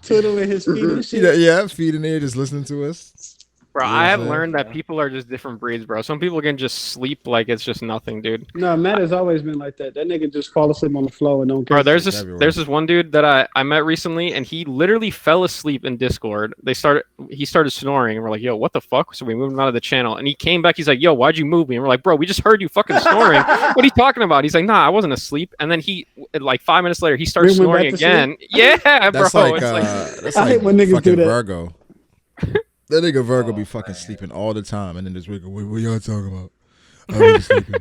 Twiddling his feet and shit. Yeah, feet in the ear, just listening to us. Bro, You know I what have I'm learned that people are just different breeds, bro. Some people can just sleep like it's just nothing, dude. No, Matt has always been like that. That nigga just fall asleep on the floor and don't care. Bro, there's It's this everywhere. one dude that I met recently, and he literally fell asleep in Discord. He started snoring, and we're like, "Yo, what the fuck?" So we moved him out of the channel, and he came back. He's like, "Yo, why'd you move me?" And we're like, "Bro, we just heard you fucking snoring. What are you talking about?" He's like, "Nah, I wasn't asleep." And then like 5 minutes later, he starts We went snoring back to again. Yeah, bro. That's like, It's that's I like hate when niggas fucking do that. Virgo. That nigga Virgo be Oh, fucking man. sleeping all the time, and then this week, what y'all talking about? I'm really sleeping.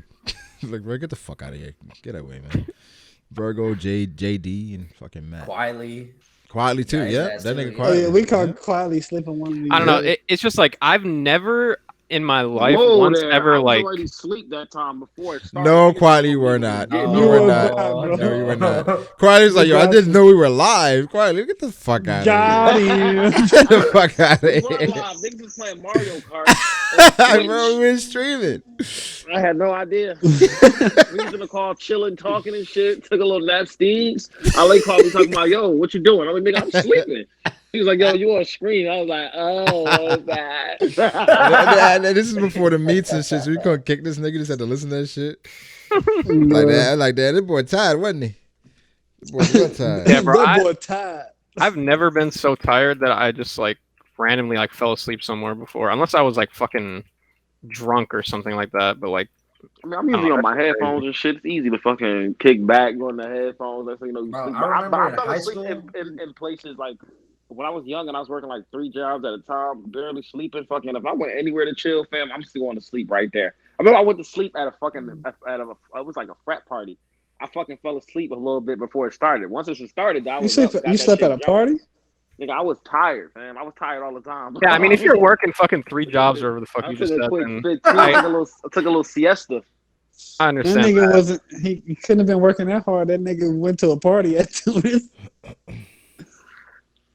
Like, bro, get the fuck out of here. Get away, man. Virgo, JD, and fucking Matt. Quietly too, Yeah, his yeah. ass That too, nigga yeah. Oh quietly. yeah, we call quietly sleeping one of these. I don't know. days. It's just like I've never in my life Whoa once there. ever I was like. already asleep that time before it started. No, Niggas quietly you was were getting not. it. You were was not. bad, bro. No, you were not. Quietly's like, yo, I didn't know we were live. Quietly, get the fuck out Got of here. him. Get the fuck out of We were here. live. Niggas was playing Mario Kart. Bro, we been streaming. I had no idea. We was in the car chilling, talking and shit. Took a little nap. Steve's. Alehh called me talking about, yo, what you doing? I'm like, nigga, I'm sleeping. He was like, yo, you on screen. I was like, oh, bad. And this is before the meets and shit, so we couldn't kick this nigga. Just had to listen to that shit. Like that. This boy tired, wasn't he? This boy real tired. Yeah, bro. That boy tired. I've never been so tired that I just like randomly like fell asleep somewhere before, unless I was like fucking drunk or something like that. But like, I mean, I'm usually on my headphones and shit. It's easy to fucking kick back, go on the headphones. That's you know. You Bro, sleep. I remember in fell high asleep school- in places like when I was young and I was working like 3 jobs at a time, barely sleeping. Fucking, if I went anywhere to chill, fam, I'm still going to sleep right there. I remember I went to sleep at a fucking it was like a frat party. I fucking fell asleep a little bit before it started. Once it started, I You was slept. up, got You that slept shit at a jumping. party? Nigga, I was tired, man. I was tired all the time. yeah, I mean, if you're working fucking 3 jobs or whatever the fuck I you took just a said, quick then fit too. I took a little siesta. I That understand. nigga That. wasn't. He couldn't have been working that hard. That nigga went to a party at 2.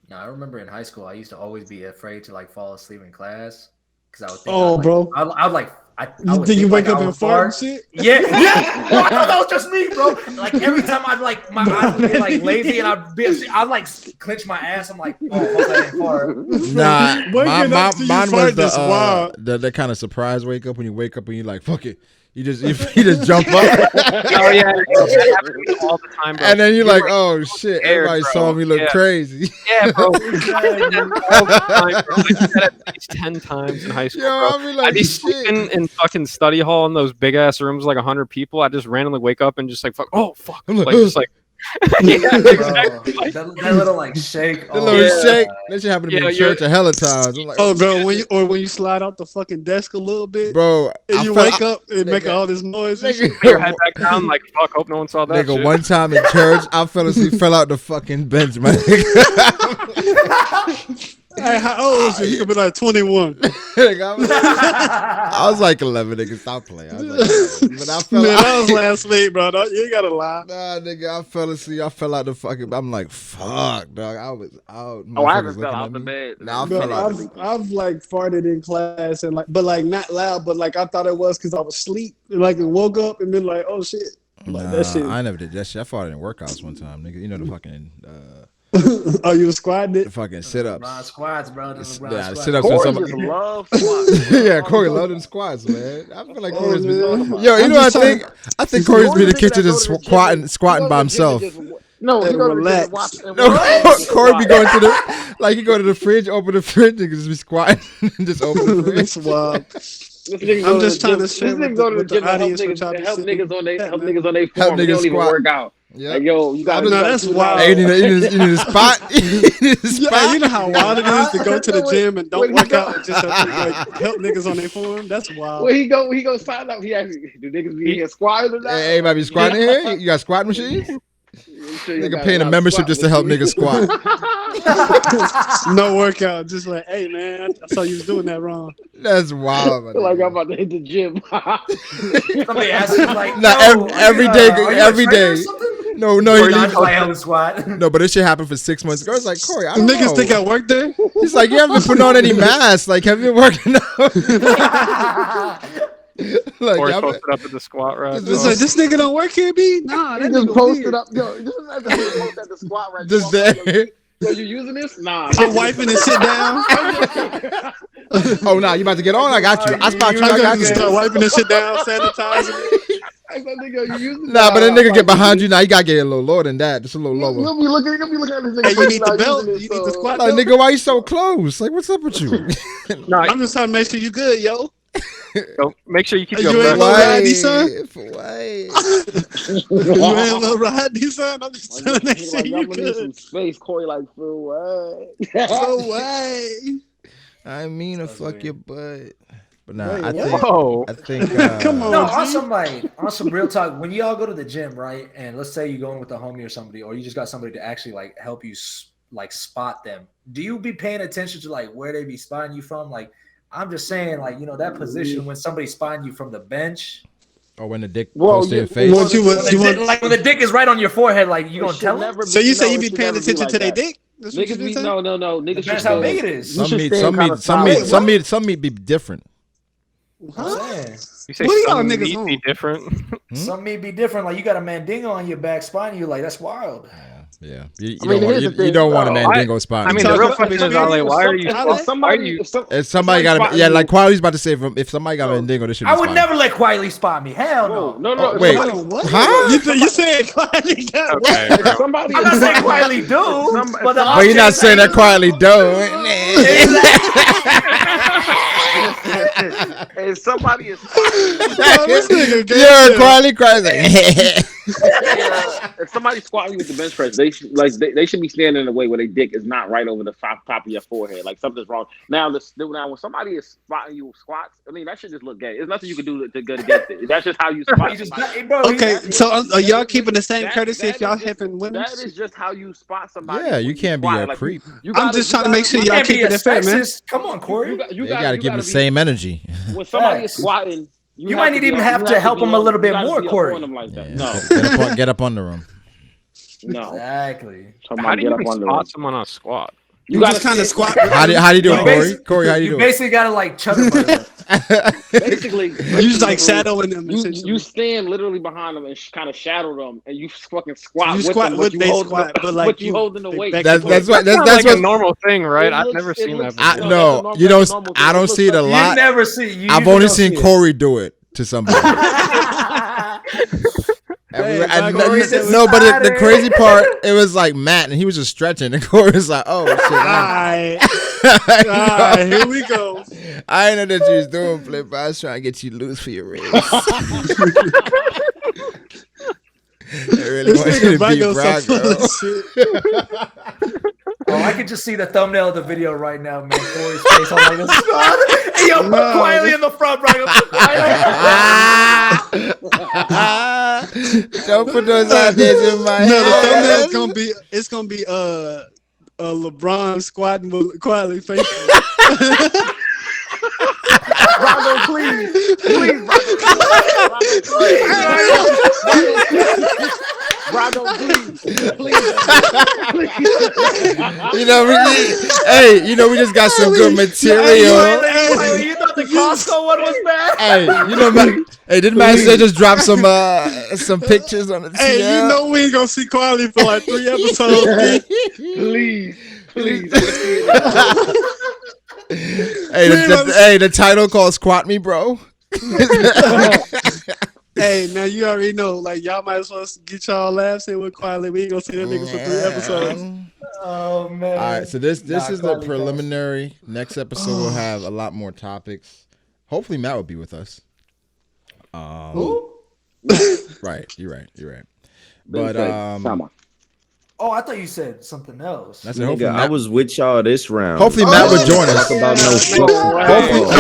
No, I remember in high school, I used to always be afraid to like fall asleep in class because I would think, Oh, bro. I would like, I would Did you think, wake like, up I and was fart bored. and shit? Yeah, yeah. Bro, I thought that was just me, bro. Like every time I'd like my eyes would get like lazy and I'd like clench my ass. I'm like, oh, fuck, I didn't fart. Nah, Waking up to you mine was fart is wild. the kind of surprise wake up when you wake up and you're like, fuck it. You just jump up. Oh yeah, that happens to me all the time, bro. And then you're like, oh shit, scared, everybody bro. saw me look Yeah. crazy. Yeah, bro. I did that all the time, bro. I did that at least 10 times in high school, Yo, bro. I'll be like, I'd be shit. sleeping in fucking study hall in those big ass rooms, like 100 people. I just randomly wake up and just like, fuck, oh fuck, I'm like, like just like, yeah, exactly. Bro, that little like shake. The little yeah. shake. That shit happened to me Yeah, in church a hella times. I'm like, Oh, bro, when you slide off the fucking desk a little bit, bro, and I you felt- wake up and make nigga, all this noise. And shit. Put your head back down, like fuck. Hope no one saw that. Nigga, shit. one time in church, I fell asleep, fell out the fucking bench, man. Hey, how old was you? You could be like 21. Nigga, I was like 11, nigga. Stop playing. I was like 11. But I fell Man, out. that was last week, bro. You ain't gotta lie. Nah, nigga, I fell asleep. I fell out the fucking. I'm like, fuck, dog. I was out. Oh, I Motherfuckers haven't fell looking out at the me. bed. Nah, I Bro, fell out. I've like farted in class and like, but like not loud, but like I thought it was because I was asleep. Like and woke up and been like, oh shit. Like Nah, that shit. I never did that shit. I fought in workouts one time, nigga. You know the fucking Oh, you was squatting the it? fucking sit-ups. LeBron squats, bro. The LeBron Yeah, the squats. sit-ups when Corey somebody. just loves squats. Yeah, Corey loved them squats, man. I feel like Oh, Corey's been. man. Yo, you I'm know what just I think? I think Corey's been the kitchen just squatting by himself. No, Hey, he go to the relax. gym and watch. and No, watch- Corey be going to the like he go to the fridge, open the fridge, and just be squatting and just open the fridge. That's wild. This nigga I'm go just the trying gym- to share This nigga with go the- to the with the gym to help audience what niggas, y'all be help sitting- niggas on their Yeah, help man. niggas on their Help form. They niggas don't even squat. work out. Yeah. Like yo, you got No, that's wild. Hey, you need a spot. You need a Yeah, spot. you know how wild it is to go to the gym and don't Wait, work he out and just help niggas on their form? That's wild. When he go sign up, he asks, do niggas be here squatting or not? Hey, everybody be squatting in here? You got squat machines? I'm sure you Nigga got paying a lot of membership squat just to help niggas machines. squat. No workout. Just like, hey, man, I saw you was doing that wrong. That's wild, man. Like I'm about to hit the gym. Somebody asked him like, Nah, "Yo, every are day, you a every trainer or day. something?" No, Or he not just like help squat. no, but this shit happened for 6 months. Girls like Corey, I don't Niggas know. think I work there? He's like, you haven't been putting on any masks. Like, have you been working out? Like, Or y'all been- posted up at the squat rack. It's like, this nigga don't work here, B? Nah, He that just nigga posted weird. up. Yo, just imagine he posted at the squat rack. Just Yo, there. So you using this? Nah. I'm wiping this shit down. Oh, nah, you about to get on? I got you. I spot you. I got you. Start wiping this shit down, sanitizing it. I said, nigga, you using Nah, but that nigga get behind you. Now you gotta get a little lower than that. Just a little lower. You'll be looking at this nigga. Hey, you need the not belt? using You it, need the so- squat Like, belt? nigga, why you so close? Like, what's up with you? No, I'm just trying to make sure you good, yo. so make sure you keep You your ain't belt. Lil Rodney, son? Why? You ain't Lil Rodney, son? I'm just trying to make sure Like, you I'm gonna need some good. space. Corey, like, for what? No way. I mean to That's fuck weird. your butt. But nah, Wait, I what? think. Whoa. I think. Come on. No, G. on some real talk. When y'all go to the gym, right, and let's say you're going with a homie or somebody, or you just got somebody to actually like help you like spot them. Do you be paying attention to like where they be spotting you from? Like, I'm just saying, like, you know, that position when somebody's spotting you from the bench. Or when the dick Well, goes to your you- face. What you want? Like when the dick is right on your forehead, like you It gonna should tell them? never be- So you say no, you it be should paying never be attention like to their that. dick? That's what you Niggas be just said? no. Niggas should Depends how stand- big it is. You should stand kinda Some sideways. meat be different. I'm saying. You say What do y'all some niggas meat be want? different? Some may be different. Like you got a mandingo on your back spotting you, like that's wild. Yeah. You I mean, here's the you thing. don't want a No, mandingo spot. I mean, talking the real about question is, experience? Ale, why are you? If Why are somebody, you? If somebody got spotting a yeah, you- like Quality's about to say, if somebody got a mandingo, this should be I would spotted. never let quietly spot me. Hell no. Whoa, no. Oh, if wait. somebody- What? Huh? You said quietly got what? Okay, If bro. somebody, I'm not saying quietly do, but the But you're not saying that quietly, though. If somebody is spotting Oh, this nigga gay Yeah, as hell. quietly cries like. if somebody's squatting you with the bench press, they should be standing in a way where their dick is not right over the top of your forehead. Like something's wrong. Now when somebody is spotting you with squats, I mean that should just look gay. There's nothing you can do to get against it. That's just how you spot. He just, somebody. bro, Okay, so are y'all keeping the same That- courtesy if that y'all is just- helping women? That is just how you spot somebody. Yeah, you when can't be squat. a Like, creep. you I'm gotta- just you trying to gotta- make sure you y'all can't be keeping a it fair, man. sexist. Come on, Corey. You gotta give him the same energy. When somebody is Facts. squatting, You might need even have to help them a little bit more, Corey. Like that. Yeah. Get up under him. No, Exactly. Talking How about do you get up even under spot them. someone on a squat? You gotta just kind of sit- squat. How do you do it, You Corey? basi- Corey, how do you do it? basically gotta like chutter butter them. Basically, You just like shadowing them. You essentially. stand literally behind them and kind of shadow them, and you fucking squat You with squat them. with You they hold squat, the, but like but you holding the they weight. back That's and that's forth. what That's that's like what a normal thing, right? It I've looks- never it seen looks- that. I No, no. that's a You normal- don't. that's a normal I thing. don't It see it a looks You lot. never see. You I've usually only don't seen see it. Corey do it to somebody. Hey, And Brago, Corey just no, but the started. crazy part, it was like Matt, and he was just stretching, and Corey was like, "Oh shit!" Alright, here we go. I didn't know that you was doing flip. But I was trying to get you loose for your race. I really This want nigga you to be Brago so full of Brago. shit. Oh, I can just see the thumbnail of the video right now, man. Corey's face on like this. Hey, yo, put No. quietly in the front, Brago. Put quietly. Don't put those ideas in my No, the head. thumbnail's gonna be LeBron squatting with quietly facing. Brago, please, Brago, please. You know, we just got some good material. Quietly, you thought the Costco one was bad? Hey, you know, didn't Matt say just drop some pictures on the TL? Hey, you know we ain't gonna see quality for like 3 episodes. Please. Hey, the title called "Squat Me, Bro." Hey, now you already know. Like y'all might as well get y'all laughs in with quietly. We ain't gonna see that nigga for 3 episodes. Oh man. All right, so this Nah, is the Quietly preliminary. Next episode we'll have a lot more topics. Hopefully Matt will be with us. Who? Right, you're right. But Oh, I thought you said something else. that's it. Hopefully Nigga, I Matt, was with y'all this round. hopefully Matt would join us. Talk about no football.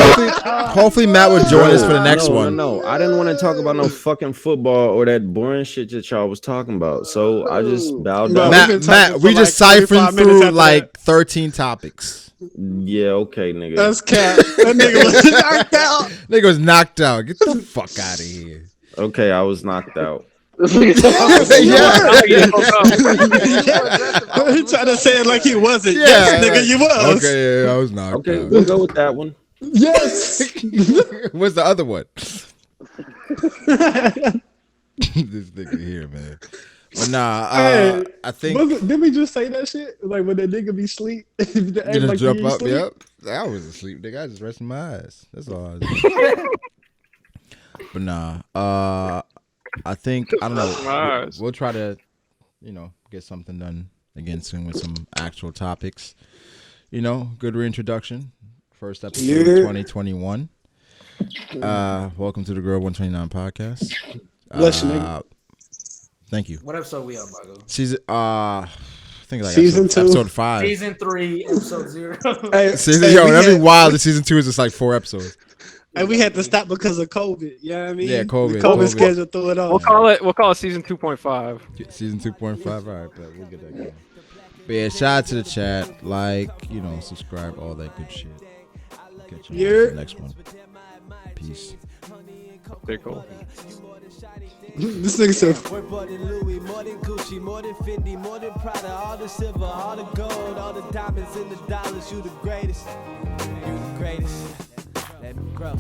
Hopefully Matt would join us for the next one. No, I didn't want to talk about no fucking football or that boring shit that y'all was talking about. So I just bowed Bro, down. we've been Matt, talking we for just like 45 siphoned minutes through after like 13 topics. Yeah, okay, nigga. That's cap. That nigga was knocked out. Nigga was knocked out. Get the fuck out of here. Okay, I was knocked out. Yeah. He tried to say it like he wasn't. Yeah. Yes, nigga, you was. Okay, yeah, I was knocked Okay, out. we'll go with that one. Yes. What's the other one? This nigga here, man. But nah, Hey, I think did we just say that shit? Like when that nigga be sleep, you just like jump he up. sleep? Yep, I was asleep, nigga. I just resting my eyes. That's all. I was doing. But nah, I think I don't know. We'll try to, get something done again soon with some actual topics. Good reintroduction. First episode of 2021. Welcome to the Girl 129 podcast. Bless you, nigga. Thank you. What episode we on, Brago? Season I think like Season 2. episode 5. Season 3, episode 0. That'd be wild. The season 2 is just like 4 episodes. And we had to stop because of COVID. You know what I mean? Yeah, COVID. The COVID schedule threw it off. We'll call it season 2.5. Season 2.5. All right, but we'll get that going. But yeah, shout out to the chat, subscribe, all that good shit. Catch you on the next one. Peace. Okay, cool. This nigga said, We're more than Louis, more than Gucci, more than Fendi, more than Prada, all the silver, all the gold, all the diamonds and the dollars. You the greatest. You the greatest. Let me grow.